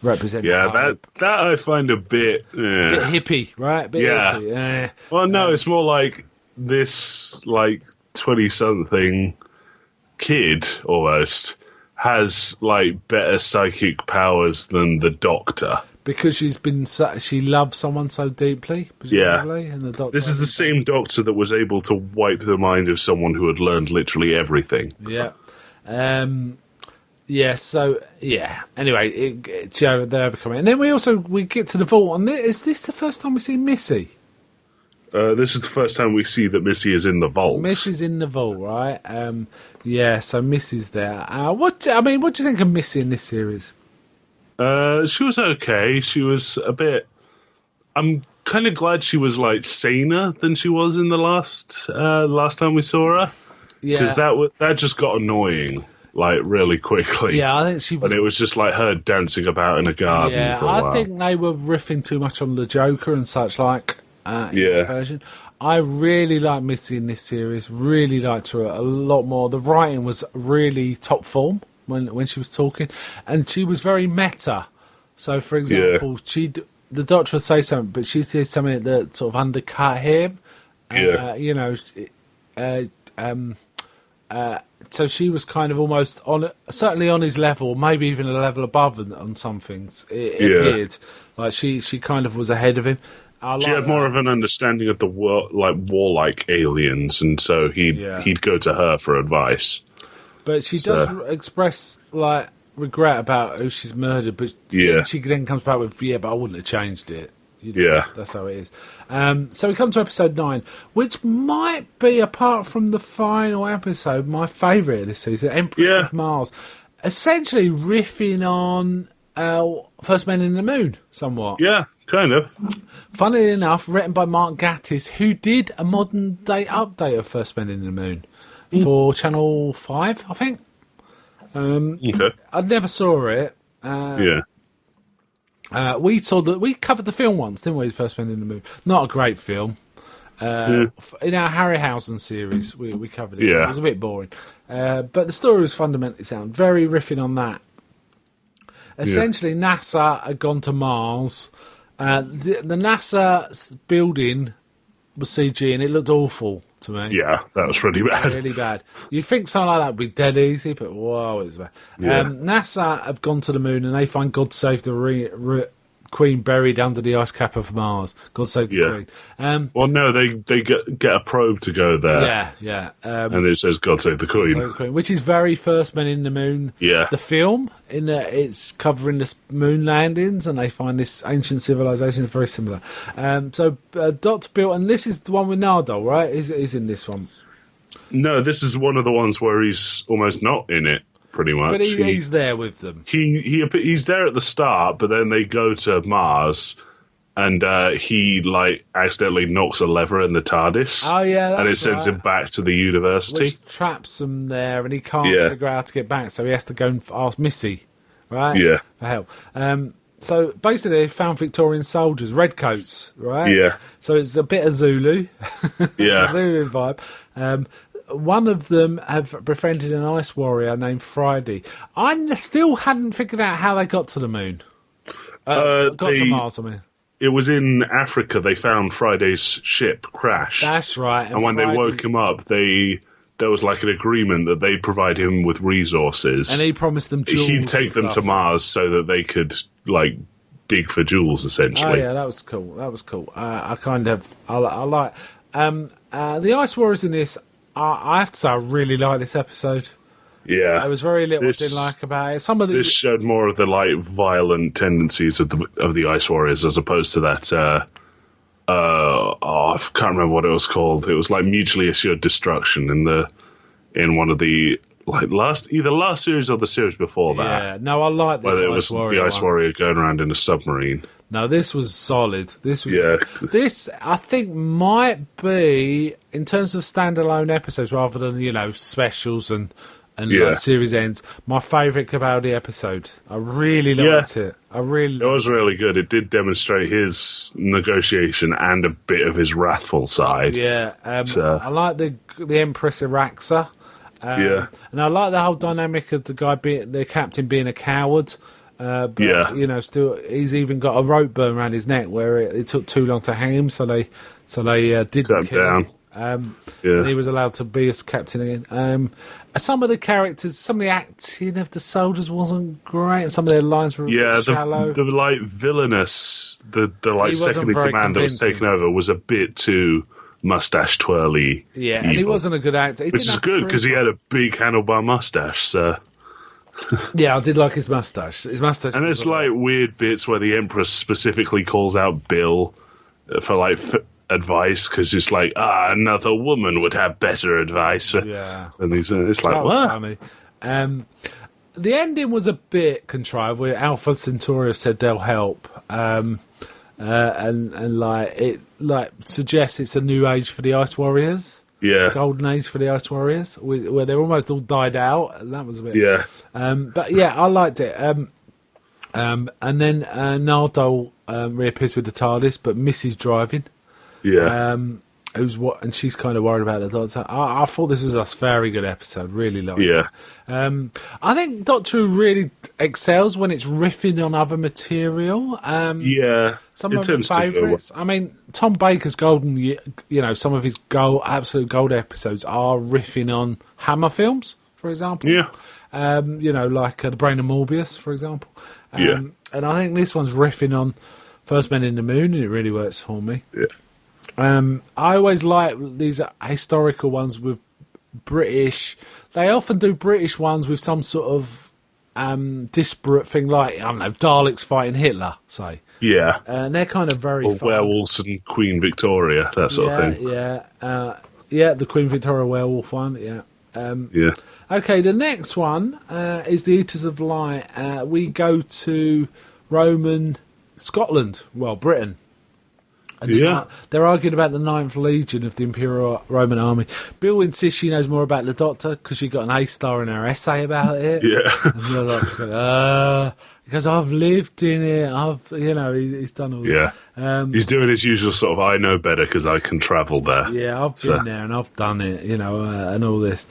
represent. Yeah, that I find a bit hippie, right? Hippie. Well, no, it's more like this, like 20-something kid almost has like better psychic powers than the Doctor. Because she loves someone so deeply, presumably. Yeah. And the Doctor. This is the same Doctor that was able to wipe the mind of someone who had learned literally everything. Yeah. Anyway, they overcome it. And then we get to the vault. And is this the first time we see Missy? This is the first time we see that Missy is in the vault. Missy's in the vault, right? So Missy's there. What do you think of Missy in this series? She was okay. She was a bit. I'm kind of glad she was like saner than she was in the last time we saw her. Yeah, because that just got annoying like really quickly. Yeah, I think she was. And it was just like her dancing about in a garden. Yeah, I think they were riffing too much on the Joker and such like. Version. I really like Missy in this series. Really liked her a lot more. The writing was really top form when she was talking, and she was very meta. So, for example, the Doctor would say something, but she said something that sort of undercut him. So she was kind of almost certainly on his level, maybe even a level above on some things. It appeared like she kind of was ahead of him. She had more of an understanding of the warlike aliens, and so he'd go to her for advice. But she does express like regret about who she's murdered, but she then comes back with, but I wouldn't have changed it. That's how it is. So we come to episode 9, which might be, apart from the final episode, my favourite of this season, Empress of Mars. Essentially riffing on First Men in the Moon, somewhat. Yeah, kind of. Funnily enough, written by Mark Gatiss, who did a modern-day update of First Men in the Moon for Channel 5, I think. Okay. I never saw it. We covered the film once, didn't we? First Men in the Moon. Not a great film. In our Harryhausen series, we covered it. It was a bit boring. But the story was fundamentally sound. Very riffing on that. Essentially, NASA had gone to Mars. The NASA building was CG and it looked awful to me. Yeah, that was pretty bad. Really bad. You'd think something like that would be dead easy, but whoa, it was bad. NASA have gone to the moon and they find God Save the Queen buried under the ice cap of Mars. God Save the Queen. Well, no, they get a probe to go there. And it says God Save the Queen. Save the Queen, which is very First Men in the Moon. Yeah. The film, it's covering the moon landings and they find this ancient civilization is very similar. So Dr. Bill, and this is the one with Nardo, right? Is in this one. No, this is one of the ones where he's almost not in it. Pretty much, but he's there with them. He's there at the start, but then they go to Mars, and he accidentally knocks a lever in the TARDIS. Oh yeah, and it sends him back to the university, which traps him there, and he can't figure out how to get back, so he has to go and ask Missy, right? Yeah, for help. So basically, they found Victorian soldiers, redcoats, right? Yeah. So it's a bit of Zulu. It's a Zulu vibe. One of them have befriended an ice warrior named Friday. I still hadn't figured out how they got to the moon. Got to Mars, I mean. It was in Africa. They found Friday's ship crashed. That's right. And when they woke him up, there was like an agreement that they'd provide him with resources. And he promised them jewels. He'd take them to Mars so that they could, dig for jewels, essentially. Oh, yeah, that was cool. I like... the ice warriors in this... I have to say, I really like this episode. Yeah, there was very little I didn't like about it. This showed more of the violent tendencies of the Ice Warriors as opposed to that. I can't remember what it was called. It was like mutually assured destruction in one of the last series or the series before that. Yeah, no, I like this. Where it was the Ice Warrior going around in a submarine. No, this was solid. This I think might be, in terms of standalone episodes rather than specials and series ends, my favourite Capaldi episode. I really liked it. It was really good. It did demonstrate his negotiation and a bit of his wrathful side. Yeah, I like the Empress Iraxa. And I like the whole dynamic of the captain being a coward. Still, he's even got a rope burn around his neck where it took too long to hang him, so they didn't kill him. And he was allowed to be as captain again. Some of the characters, some of the acting of the soldiers wasn't great, and some of their lines were shallow. The villainous, the second in command that was taken over was a bit too mustache twirly. Yeah, evil. And he wasn't a good actor. Which is good because he had a big handlebar mustache. So. Yeah, I did like his mustache. And there's weird bits where the Empress specifically calls out Bill for advice because it's another woman would have better advice. Yeah, and it's what? Funny. The ending was a bit contrived. Where Alpha Centauri said they'll help, and it suggests it's a new age for the Ice Warriors. Yeah, golden age for the Ice Warriors, where they're almost all died out, and that was a bit. Yeah, but yeah, I liked it. And then Nardo reappears with the TARDIS, but Missy's driving. Yeah, and she's kind of worried about the Doctor. I thought this was a very good episode. Really liked it. I think Doctor Who really excels when it's riffing on other material. Some of my favourites. I mean, Tom Baker's golden, some of his absolute gold episodes are riffing on Hammer films, for example. Yeah. The Brain of Morbius, for example. And I think this one's riffing on First Men in the Moon, and it really works for me. Yeah. I always like these historical ones with British. They often do British ones with some sort of disparate thing, like, I don't know, Daleks fighting Hitler, say. Yeah. And they're kind of very fun. Werewolves and Queen Victoria, that sort of thing. Yeah, the Queen Victoria werewolf one, yeah. Yeah. Okay, the next one is the Eaters of Light. We go to Roman Scotland, well, Britain. And they're arguing about the 9th Legion of the Imperial Roman Army. Bill insists she knows more about the Doctor because she got an A-star in her essay about it. Yeah. And the Doctor's like, because I've lived in it. He's done all that. Yeah. He's doing his usual sort of, I know better because I can travel there. Yeah, I've been there and I've done it, and all this.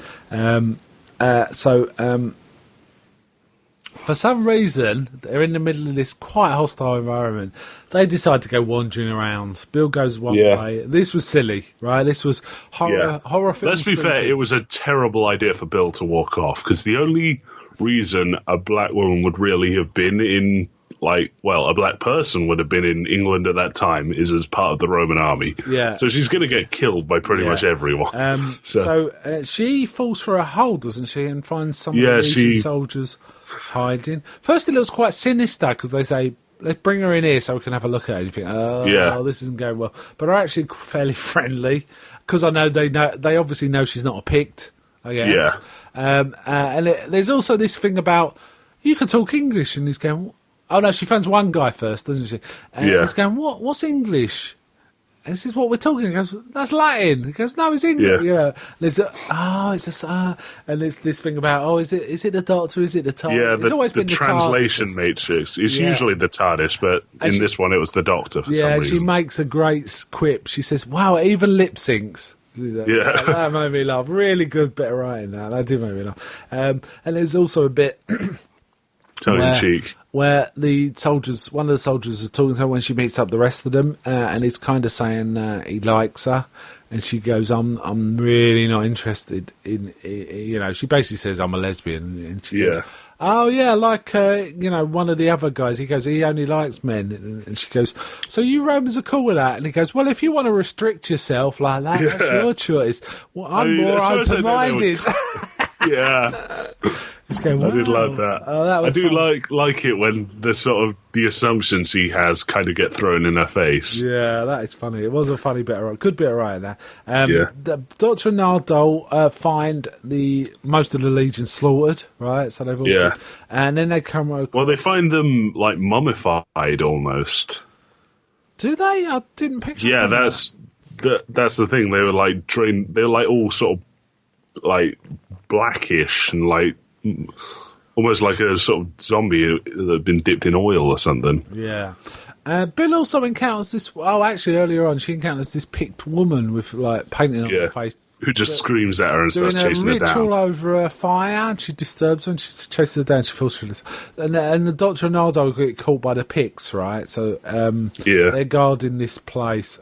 For some reason, they're in the middle of this quite hostile environment. They decide to go wandering around. Bill goes one way. This was silly, right? This was horror film. Let's be fair, it was a terrible idea for Bill to walk off, because the only reason a black woman would really have been in, a black person would have been in England at that time is as part of the Roman army. Yeah. So she's going to get killed by pretty much everyone. So she falls for a hole, doesn't she, and finds some of the Legion soldiers hiding. First, it looks quite sinister because they say, let's bring her in here so we can have a look at her. And you think, this isn't going well. But they're actually fairly friendly because I know they obviously know she's not a Pict, I guess. Yeah. There's also this thing about, you can talk English, and he's going, oh no, she finds one guy first, doesn't she? And he's going, what's English? And this is what we're talking. He goes, that's Latin. He goes, no, it's English. Yeah. There's and there's this thing about, is it the Doctor? Is it the TARDIS? Yeah, it's always been the translation matrix. It's usually the TARDIS, but in this one it was the Doctor for some reason. She makes a great quip. She says, wow, it even lip syncs. Yeah. That made me laugh. Really good bit of writing that did make me laugh. And there's also a bit tongue-in-cheek where one of the soldiers is talking to her when she meets up the rest of them, and he's kind of saying he likes her, and she goes, I'm really not interested in she basically says I'm a lesbian, and she goes, oh yeah, like one of the other guys. He goes, he only likes men, and she goes, so you Romans are cool with that? And he goes, well, if you want to restrict yourself like that, that's your choice. Well, I'm more open-minded. Yeah. Going, wow. I did like that. I do like it when the assumptions he has kind of get thrown in her face. Yeah, that is funny. It was a funny good bit of writing there. The Doctor and Nardole find most of the Legion slaughtered, right? So they've all and then they come across. Well, they find them mummified almost. Do they? I didn't pick. Yeah, that's the thing. They were drained. They were all sort of blackish and almost like a sort of zombie that had been dipped in oil or something. Yeah. Bill also encounters this. Oh, actually, earlier on, she encounters this Pict woman with painting on her face, who just screams at her and starts chasing her down. Doing a ritual over a fire, and she disturbs her, and she chases her down. She falls through this, and the Doctor and Nardole get caught by the Picts, right? So they're guarding this place.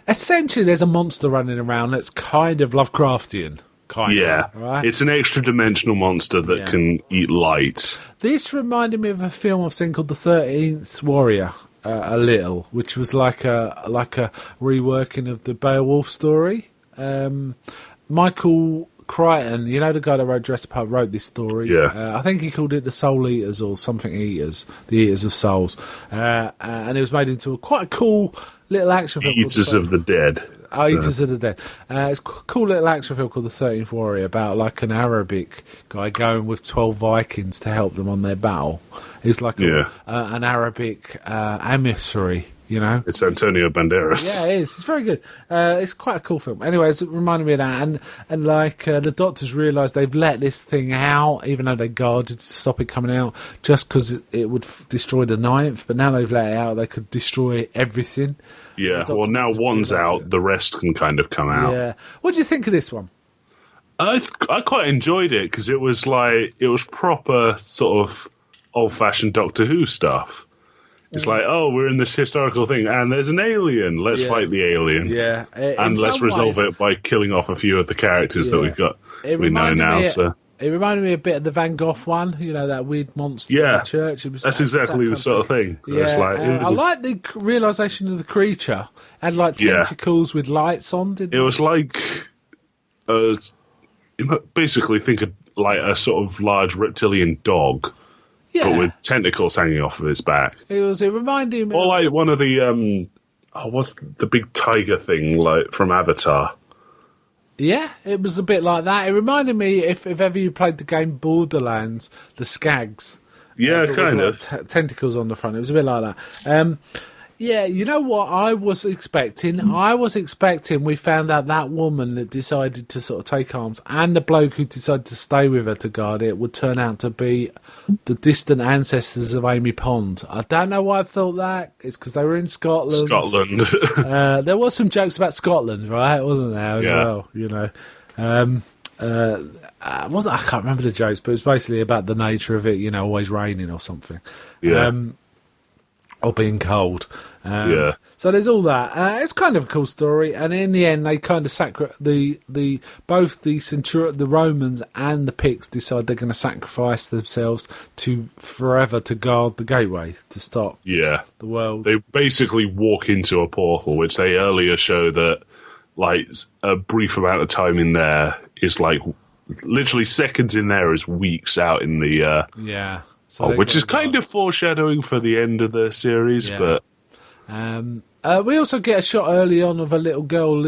Essentially, there's a monster running around that's kind of Lovecraftian. Right? It's an extra-dimensional monster that can eat light. This reminded me of a film I've seen called The 13th Warrior, a little, which was like a reworking of the Beowulf story. Michael Crichton, the guy that wrote Jurassic Park, wrote this story. Yeah. I think he called it The Soul Eaters or something Eaters, The Eaters of Souls. And it was made into quite a cool little action film. Eaters of the Dead. Eaters of the Dead. It's a cool little action film called The 13th Warrior about an Arabic guy going with 12 Vikings to help them on their battle. It's like an Arabic emissary, It's Antonio Banderas. Yeah, it is. It's very good. It's quite a cool film. Anyways, it reminded me of that. And the Doctors realised they've let this thing out, even though they guarded to stop it coming out, just because it would destroy the 9th. But now they've let it out, they could destroy everything. Yeah, well, now one's out, the rest can kind of come out. Yeah. What do you think of this one? I quite enjoyed it, because it was proper sort of old-fashioned Doctor Who stuff. It's we're in this historical thing, and there's an alien. Let's fight the alien. Yeah. And let's resolve it by killing off a few of the characters that we know now. It reminded me a bit of the Van Gogh one, that weird monster in the church. That's exactly the sort of thing. Yeah, I like the realisation of the creature. It had tentacles with lights on, didn't it? It was like basically think of like a sort of large reptilian dog, but with tentacles hanging off of its back. It reminded me, or like one of the what's the big tiger thing like from Avatar? Yeah, it was a bit like that. It reminded me if ever you played the game Borderlands, the Skags. Yeah, kind of tentacles on the front. It was a bit like that. Yeah, you know what I was expecting? I was expecting we found out that woman that decided to sort of take arms and the bloke who decided to stay with her to guard it would turn out to be the distant ancestors of Amy Pond. I don't know why I thought that. It's because they were in Scotland. There was some jokes about Scotland, right? Wasn't there as well? You know. I can't remember the jokes, but it was basically about the nature of it, you know, always raining or something. Yeah. Or being cold. So there's all that. It's kind of a cool story, and in the end, they kind of both the Romans and the Picts decide they're going to sacrifice themselves forever to guard the gateway to stop the world. They basically walk into a portal, which they earlier show that like a brief amount of time in there is like literally seconds in there is weeks out in the So which is kind of foreshadowing for the end of the series, but. We also get a shot early on of a little girl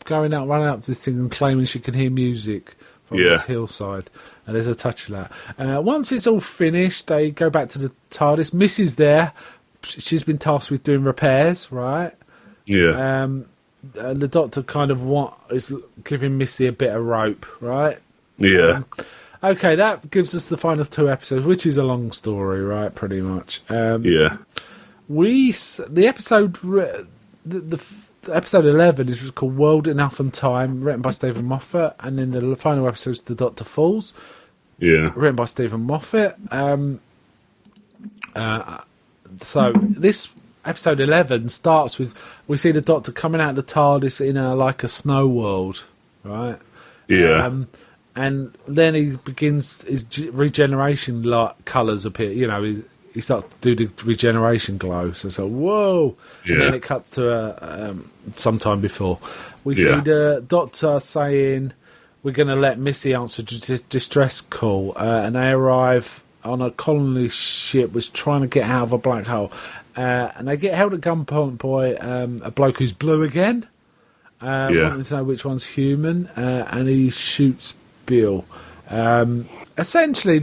running up to this thing and claiming she can hear music from this hillside. And there's a touch of that. Once it's all finished, they go back to the TARDIS. Missy's there. She's been tasked with doing repairs, right? Yeah. And the Doctor kind of is giving Missy a bit of rope, right? Yeah. Okay, that gives us the final 2 episodes, which is a long story, right? Pretty much. The episode 11 is called World Enough and Time, written by Stephen Moffat, and then the final episode is The Doctor Falls, written by Stephen Moffat. So this episode 11 starts with we see the Doctor coming out of the TARDIS in a snow world, right? And then he begins his regeneration colours appear. You know, he starts to do the regeneration glow. So it's like, whoa! And then it cuts to sometime before. We see the Doctor saying, we're going to let Missy answer distress call. And they arrive on a colony ship which trying to get out of a black hole. And they get held at gunpoint by a bloke who's blue again. Wanting to know which one's human. And he shoots Bill. Essentially,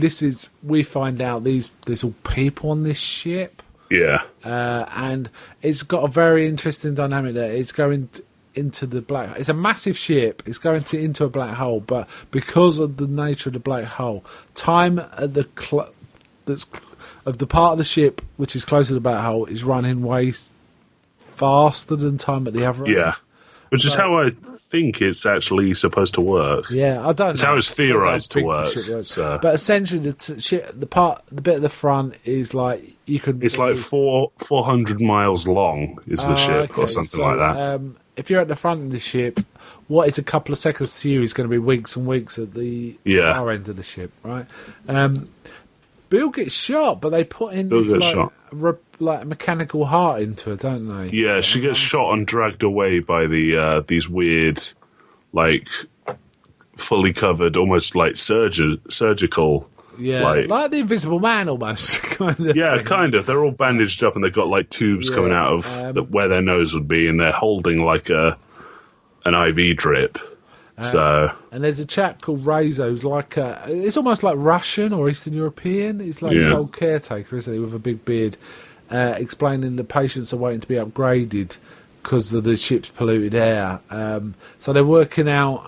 we find out there's all people on this ship. And it's got a very interesting dynamic there. It's going into the black. It's a massive ship. It's going into a black hole, but because of the nature of the black hole, time at the of the part of the ship which is closer to the black hole is running way faster than time at the other end. Which is how I think it's actually supposed to work. Yeah, I don't know. It's how it's theorised to work. So. But essentially, the bit at the front is like you could. It's like 400 miles long is the ship, or something like that. If you're at the front of the ship, what is a couple of seconds to you is going to be weeks and weeks at the far end of the ship, right? Bill gets shot, but they put in this like mechanical heart into her, don't they? Yeah, she gets shot and dragged away by these weird, like fully covered, almost like surgical. Yeah, like the Invisible Man almost. Kind of thing. Kind of. They're all bandaged up and they've got like tubes coming out of where their nose would be, and they're holding like an IV drip. And there's a chap called Rezo who's like it's almost like Russian or Eastern European. He's like this old caretaker, isn't he, with a big beard, explaining the patients are waiting to be upgraded because of the ship's polluted air. So they're working out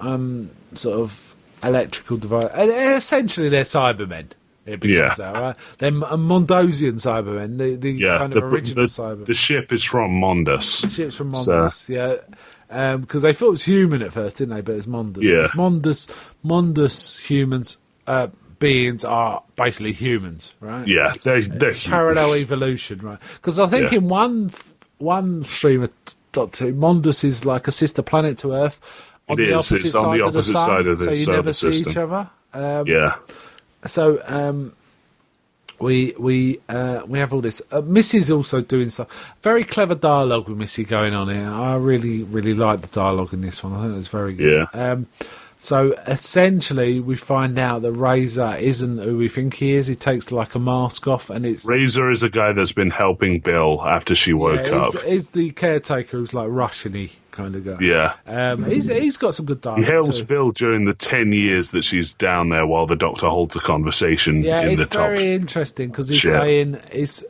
sort of electrical device. Essentially, they're Cybermen. It becomes that, right? They're Mondosian Cybermen, the kind of original Cybermen. The ship is from Mondos. The ship's from Mondos, because they thought it was human at first, didn't they? But it's Mondos. Yeah. Mondos humans, beings are basically humans, right? Yeah, they're humans. Parallel evolution, right? Because I think in one stream of Doctor Who, Mondos is like a sister planet to Earth. On the opposite side of the sun, so you never see each other. So we have all this. Missy's also doing stuff. Very clever dialogue with Missy going on here. I really, really like the dialogue in this one. I think it's very good. So essentially, we find out that Razor isn't who we think he is. He takes like a mask off, and it's Razor is a guy that's been helping Bill after she woke up. He's the caretaker who's like Russian-y kind of guy. Yeah. He's got some good dialogue. He helps too. Bill during the 10 years that she's down there while the Doctor holds a conversation in the top. It's very interesting because he's saying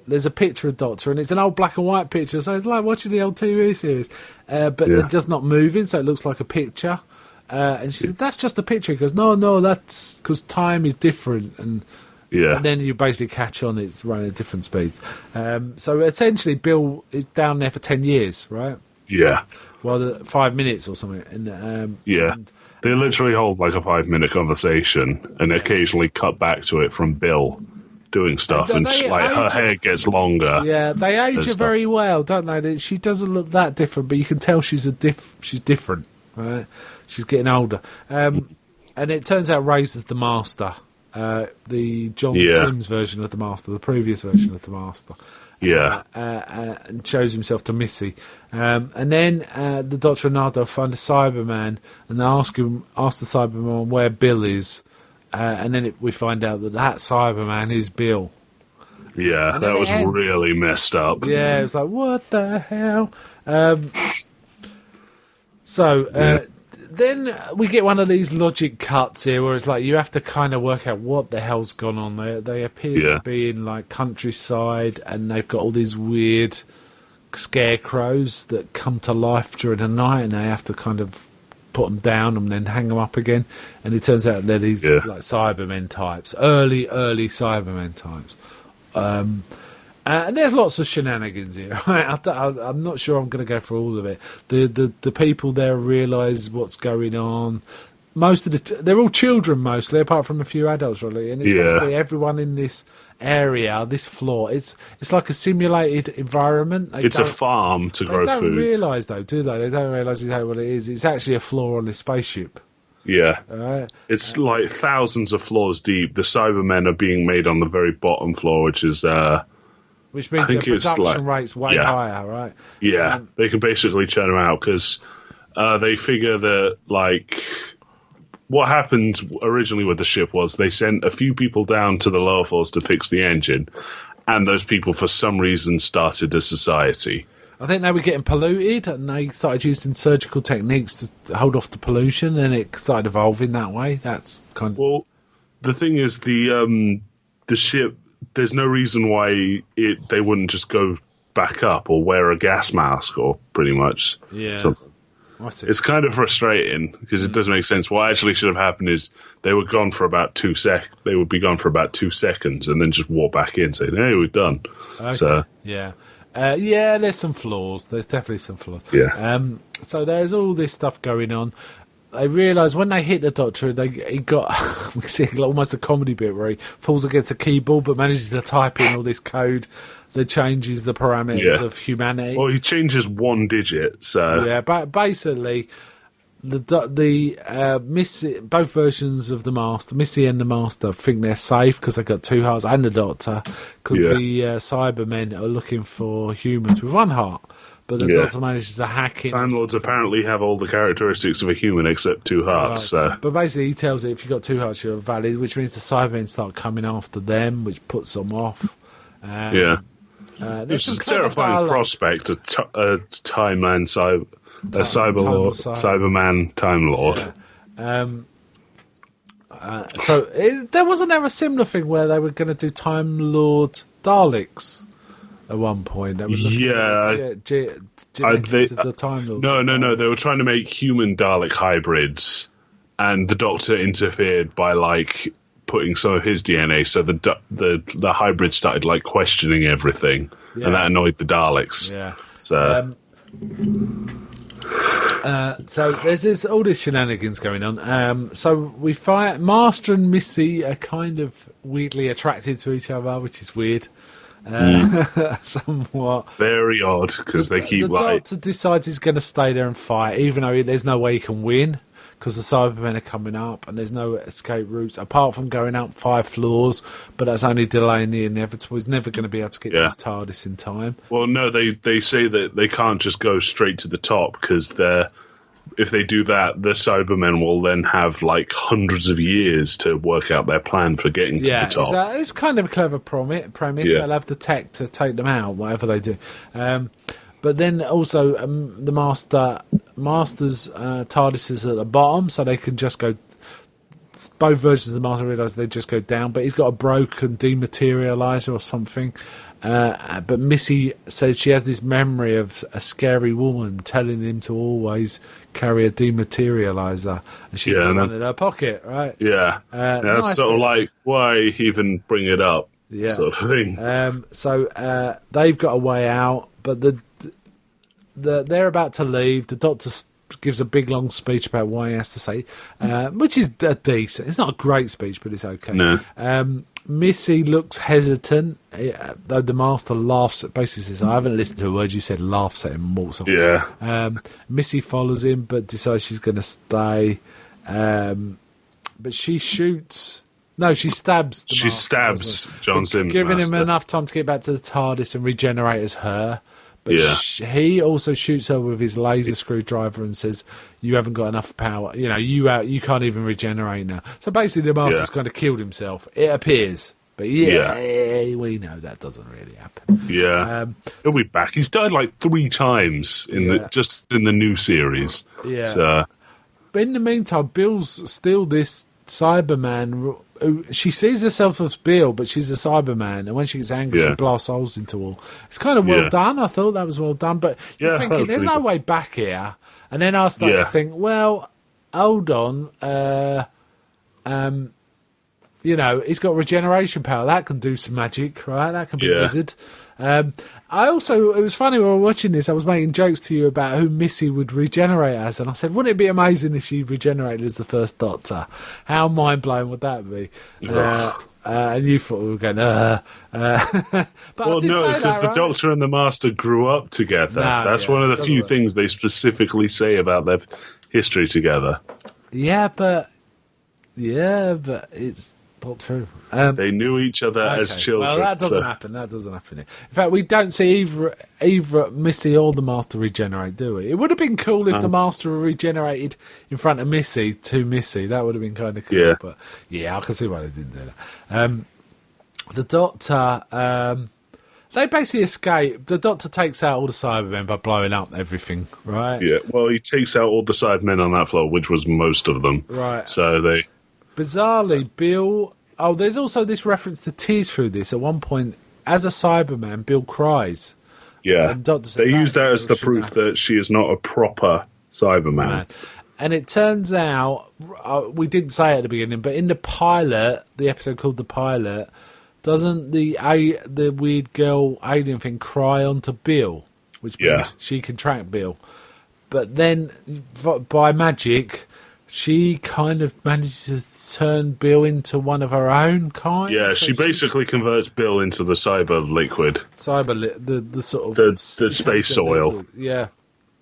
there's a picture of Doctor, and it's an old black and white picture, so it's like watching the old TV series, but they're just not moving, so it looks like a picture. And she said, "That's just a picture." He goes, "No, that's because time is different." And then you basically catch on; it's running at different speeds. So essentially, Bill is down there for 10 years, right? Yeah. Well, 5 minutes or something. And they literally hold like a 5-minute conversation, and occasionally cut back to it from Bill doing stuff, and her hair gets longer. Yeah, they age her very well, don't they? She doesn't look that different, but you can tell she's different, right? She's getting older. And it turns out Razor's the Master, the John Sims version of the Master, the previous version of the Master. Yeah. And shows himself to Missy. And then the Doctor and Nardole find a Cyberman, and they ask the Cyberman where Bill is. And then we find out that Cyberman is Bill. Yeah, that was really messed up. Yeah, it was like, what the hell? Then we get one of these logic cuts here where it's like you have to kind of work out what the hell's gone on there. They appear to be in like countryside, and they've got all these weird scarecrows that come to life during the night, and they have to kind of put them down and then hang them up again. And it turns out they're these like Cybermen types, early Cybermen types. And there's lots of shenanigans here. I'm not sure I'm going to go through all of it. The people there realise what's going on. Most of they're all children mostly, apart from a few adults, really. And it's mostly everyone in this area, this floor. It's like a simulated environment. It's a farm to grow food. They don't realise, though, do they? They don't realise what it is. It's actually a floor on this spaceship. Yeah. It's like thousands of floors deep. The Cybermen are being made on the very bottom floor, which means the production rate's way higher, right? Yeah, they can basically churn them out because they figure that, like, what happened originally with the ship was they sent a few people down to the lower floors to fix the engine, and those people, for some reason, started a society. I think they were getting polluted, and they started using surgical techniques to hold off the pollution, and it started evolving that way. That's kind of... Well, the thing is, the ship... There's no reason why they wouldn't just go back up or wear a gas mask or pretty much something. It's kind of frustrating because it doesn't make sense. What actually should have happened is they were gone for about 2 seconds. They would be gone for about 2 seconds and then just walk back in, saying, "Hey, we're done." Okay. So there's some flaws. There's definitely some flaws. Yeah. So there's all this stuff going on. They realise when they hit the Doctor, he got we see almost a comedy bit where he falls against the keyboard but manages to type in all this code that changes the parameters of humanity. Well, he changes one digit, so yeah. But basically, the Missy, both versions of the Master, Missy and the Master, think they're safe because they've got 2 hearts, and the Doctor because the Cybermen are looking for humans with 1 heart. But the Doctor manages to hack it. Time Lords apparently have all the characteristics of a human except 2 hearts. So. But basically, he tells it if you've got 2 hearts, you're valid, which means the Cybermen start coming after them, which puts them off. It's a terrifying prospect, a Cyberman Time Lord. So there wasn't ever a similar thing where they were going to do Time Lord Daleks at one point. They were genetics of the Time Lords. No. They were trying to make human Dalek hybrids, and the Doctor interfered by like putting some of his DNA, so the hybrid started like questioning everything, and that annoyed the Daleks. Yeah. So there's all this shenanigans going on. So we find Master and Missy are kind of weirdly attracted to each other, which is weird. Somewhat very odd because they keep the like. Doctor decides he's going to stay there and fight, even though there's no way he can win because the Cybermen are coming up and there's no escape routes apart from going up 5 floors. But that's only delaying the inevitable. He's never going to be able to get to his TARDIS in time. Well, no, they say that they can't just go straight to the top because if they do that, the Cybermen will then have like hundreds of years to work out their plan for getting to the top. It's kind of a clever premise. Yeah. They'll have the tech to take them out, whatever they do. But then also the Master's TARDIS is at the bottom, so they can just go. Both versions of the Master realise they just go down, but he's got a broken dematerializer or something. But Missy says she has this memory of a scary woman telling him to always carry a dematerializer, and she's got one in her pocket, right? Yeah, that's sort of like, why even bring it up, sort of thing. So they've got a way out, but they're about to leave. The Doctor gives a big long speech about what he has to say, which is decent. It's not a great speech, but it's okay. No. Missy looks hesitant, though the Master laughs at, basically says, I haven't listened to a word you said, laughs at him and walks off. Yeah. Missy follows him, but decides she's going to stay. But she shoots. No, she stabs the Master. She stabs John Sims, giving him enough time to get back to the TARDIS and regenerate as her. But he also shoots her with his laser screwdriver and says, "You haven't got enough power. You know, you can't even regenerate now." So basically, the Master's kind of killed himself. It appears, but we know that doesn't really happen. Yeah, he'll be back. He's died like 3 times in the new series. Yeah. So. But in the meantime, Bill's still this Cyberman. She sees herself as Bill, but she's a Cyberman, and when she gets angry, she blasts holes into all. It's kind of well done. I thought that was well done, but you're thinking there's no way back here. And then I start to think, well, hold on, you know, he's got regeneration power. That can do some magic, right? That can be a wizard. I also, it was funny when we were watching this, I was making jokes to you about who Missy would regenerate as, and I said, wouldn't it be amazing if she regenerated as the first Doctor? How mind-blowing would that be? And you thought we were going, but well, no, because the Doctor and the Master grew up together. That's one of the few things they specifically say about their history together. Yeah, but it's not true. They knew each other as children. Well, that doesn't happen. That doesn't happen here. In fact, we don't see either Missy or the Master regenerate, do we? It would have been cool if the Master regenerated in front of Missy to Missy. That would have been kind of cool. Yeah. But I can see why they didn't do that. The Doctor, they basically escape. The Doctor takes out all the Cybermen by blowing up everything, right? Yeah. Well, he takes out all the Cybermen on that floor, which was most of them. Right. So they. Bizarrely, Bill... Oh, there's also this reference to tears through this. At one point, as a Cyberman, Bill cries. Yeah. And Doctor said, they use that as the proof that she is not a proper Cyberman. And it turns out, we didn't say it at the beginning, but in the pilot, the episode called The Pilot, doesn't the weird girl alien thing cry onto Bill? Which means she can track Bill. But then, by magic... she kind of manages to turn Bill into one of her own kind. Yeah, so she basically converts Bill into the cyber liquid. The sort of... The space oil. Liquid. Yeah.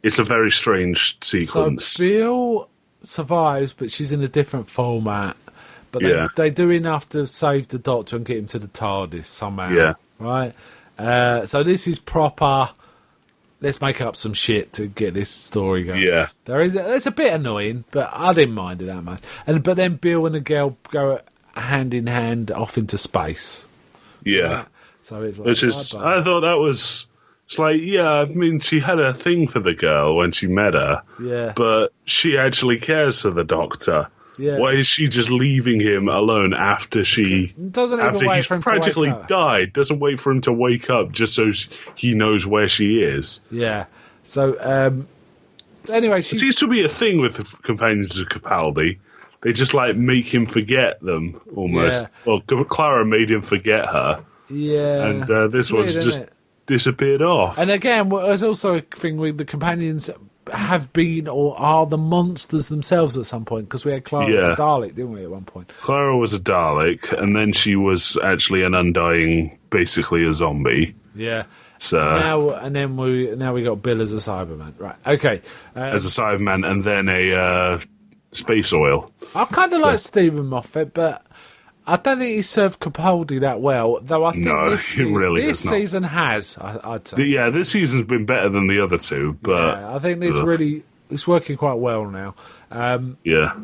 It's a very strange sequence. So Bill survives, but she's in a different format. But they do enough to save the Doctor and get him to the TARDIS somehow. Yeah. Right? So this is proper... let's make up some shit to get this story going. Yeah. It's a bit annoying, but I didn't mind it that much. But then Bill and the girl go hand in hand off into space. Yeah. Right? So it's like... I thought that was... it's like, I mean, she had a thing for the girl when she met her. Yeah. But she actually cares for the Doctor. Yeah. Why is she just leaving him alone after he's practically died? Doesn't wait for him to wake up just so he knows where she is. Yeah. So anyway, it seems to be a thing with companions of Capaldi. They just like make him forget them almost. Yeah. Well, Clara made him forget her. Yeah. And this one's just disappeared off. And again, there's also a thing with the companions have been or are the monsters themselves at some point, because we had Clara as a Dalek, didn't we, at one point? Clara was a Dalek, and then she was actually an undying, basically a zombie. Yeah. So now we got Bill as a Cyberman, right? Okay, as a Cyberman, and then a space oil. I kind of like Stephen Moffat, but I don't think he served Capaldi that well, though I think this season has, I'd say. This season's been better than the other two, but... I think this really it's working quite well now. Yeah.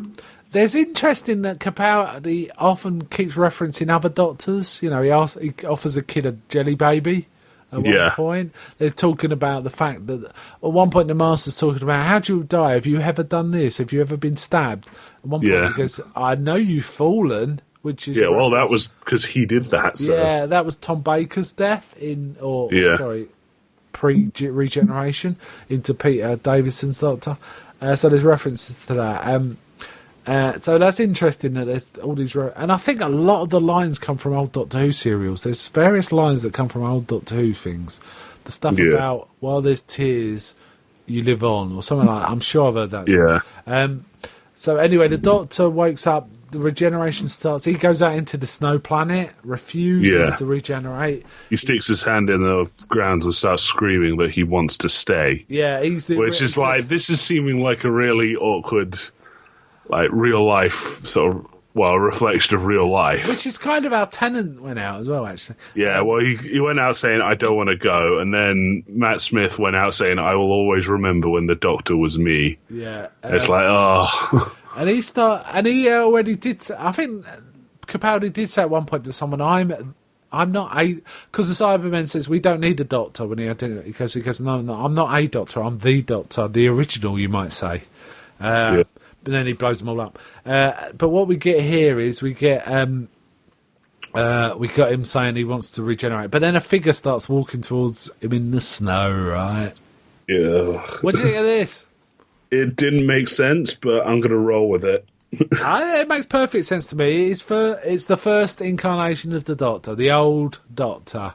There's interesting that Capaldi often keeps referencing other doctors. You know, he offers a kid a jelly baby at one point. They're talking about the fact that at one point the Master's talking about, how do you die? Have you ever done this? Have you ever been stabbed? At one point he goes, I know you've fallen, which is... Yeah, well, that was because he did that. So. Yeah, that was Tom Baker's death pre-regeneration into Peter Davison's Doctor. So there's references to that. So that's interesting that there's all these... and I think a lot of the lines come from old Doctor Who serials. There's various lines that come from old Doctor Who things. The stuff about, while there's tears, you live on, or something like that. I'm sure I've heard that. Yeah. So anyway, the Doctor wakes up, the regeneration starts. He goes out into the snow planet, refuses to regenerate. He sticks his hand in the ground and starts screaming that he wants to stay. Yeah, which is like, this is seeming like a really awkward... like real life sort of, well, a reflection of real life. Which is kind of how Tennant went out as well, actually. Yeah, well, he went out saying, I don't want to go, and then Matt Smith went out saying, I will always remember when the Doctor was me. Yeah. It's like, oh. And he already did, I think Capaldi did say at one point to someone, I'm not a... because the Cyberman says, we don't need a Doctor when he identifies. He goes, no, I'm not a Doctor, I'm the Doctor, the original, you might say. But then he blows them all up. But what we get here is we got him saying he wants to regenerate. But then a figure starts walking towards him in the snow, right? Yeah. What do you think of this? It didn't make sense, but I'm going to roll with it. It makes perfect sense to me. It's the first incarnation of the Doctor, the old Doctor.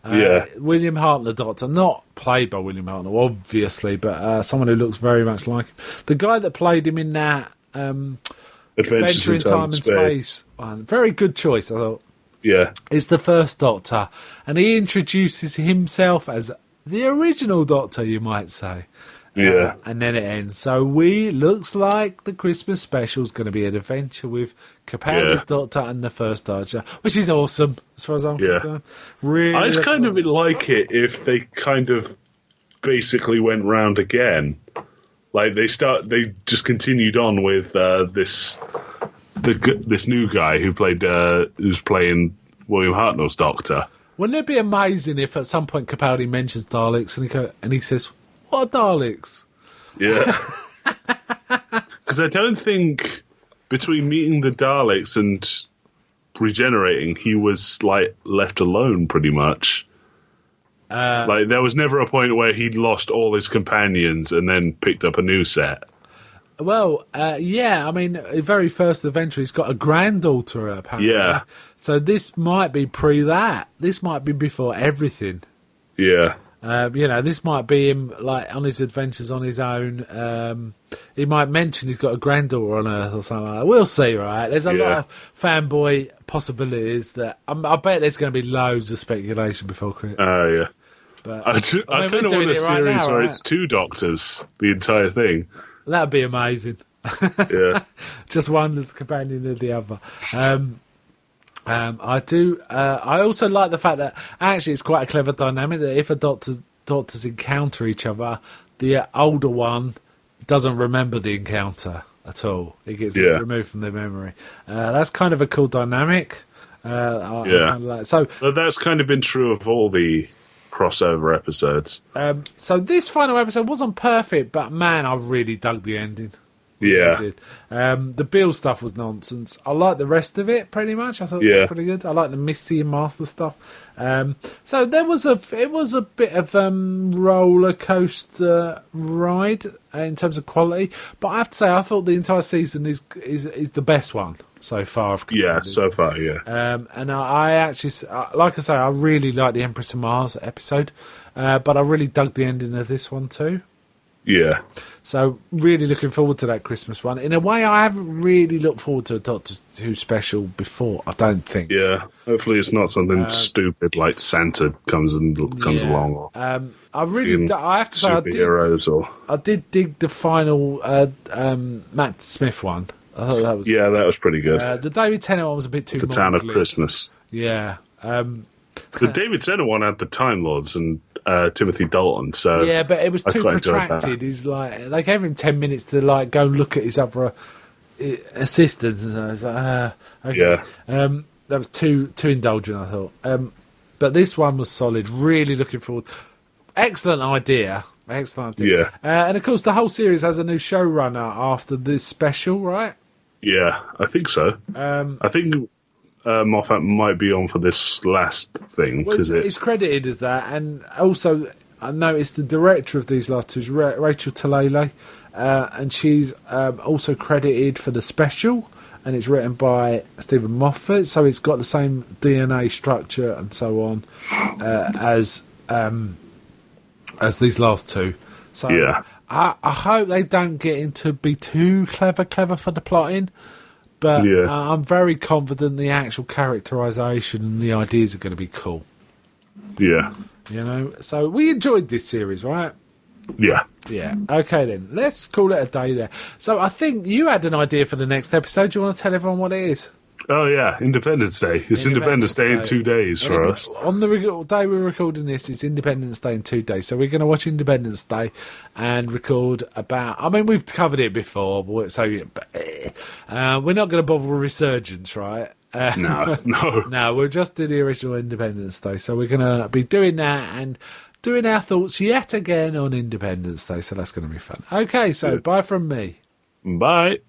William Hartnell Doctor, not played by William Hartnell, obviously, but someone who looks very much like him. The guy that played him in that Adventure in Time and Space, very good choice, I thought. Yeah. Is the first Doctor, and he introduces himself as the original Doctor, you might say. Yeah. And then it ends. So looks like the Christmas special is going to be an adventure with Capaldi's Doctor and the first Doctor, which is awesome as far as I'm concerned. Really, I'd kind of like it if they kind of basically went round again. Like they just continued on with this new guy who's playing William Hartnell's Doctor. Wouldn't it be amazing if at some point Capaldi mentions Daleks and he says, what are Daleks? Yeah. Because I don't think between meeting the Daleks and regenerating, he was like left alone pretty much. Like there was never a point where he'd lost all his companions and then picked up a new set. Well, I mean, the very first adventure, he's got a granddaughter, apparently. Yeah. So this might be pre-that. This might be before everything. Yeah. This might be him like on his adventures on his own. He might mention he's got a granddaughter on Earth or something like that. We'll see, right? There's a lot of fanboy possibilities that I bet there's going to be loads of speculation before Christmas. Yeah. But I kind of want a series where it's two Doctors, the entire thing. That'd be amazing. Yeah. Just one that's the companion of the other. I do. I also like the fact that actually it's quite a clever dynamic that if a doctors encounter each other, the older one doesn't remember the encounter at all. It gets removed from their memory. That's kind of a cool dynamic. So that's kind of been true of all the crossover episodes. So this final episode wasn't perfect, but man, I really dug the ending. Yeah. Did. The Bill stuff was nonsense. I like the rest of it pretty much. I thought it was pretty good. I like the Misty and Master stuff. So it was a bit of roller coaster ride in terms of quality, but I have to say I thought the entire season is the best one so far. So far. And I actually, like I say, I really like the Empress of Mars episode, but I really dug the ending of this one too. Yeah. So really looking forward to that Christmas one. In a way, I haven't really looked forward to a Doctor Who special before. I don't think. Yeah. Hopefully, it's not something stupid like Santa comes along. Or I have to say, I did dig the final Matt Smith one. I thought that was that was pretty good. The David Tennant one was a bit too. The Town of Christmas. Yeah. The David Tennant one had the Time Lords, and Timothy Dalton. So yeah, but it was too quite enjoyed that. protracted. He's like, they gave him 10 minutes to like go and look at his other assistants, and so I was like, okay. Yeah. That was too indulgent, I thought. But this one was solid. Really looking forward. Excellent idea. Yeah. And of course, the whole series has a new showrunner after this special, right? Yeah, I think so. I think Moffat might be on for this last thing because it's credited as that, and also I noticed the director of these last two is Rachel Talalay, and she's also credited for the special, and it's written by Stephen Moffat, so it's got the same DNA structure and so on as these last two. So yeah. I hope they don't get into be too clever for the plotting. But I'm very confident the actual characterisation and the ideas are going to be cool. Yeah. You know, so we enjoyed this series, right? Yeah. Yeah. Okay, then. Let's call it a day there. So I think you had an idea for the next episode. Do you want to tell everyone what it is? Oh, yeah. Independence Day. It's Independence Day in 2 days for us. On the day we're recording this, it's Independence Day in 2 days. So we're going to watch Independence Day and record about... I mean, we've covered it before, so we're not going to bother with Resurgence, right? No. No, we'll just do the original Independence Day. So we're going to be doing that and doing our thoughts yet again on Independence Day. So that's going to be fun. Okay, so bye from me. Bye.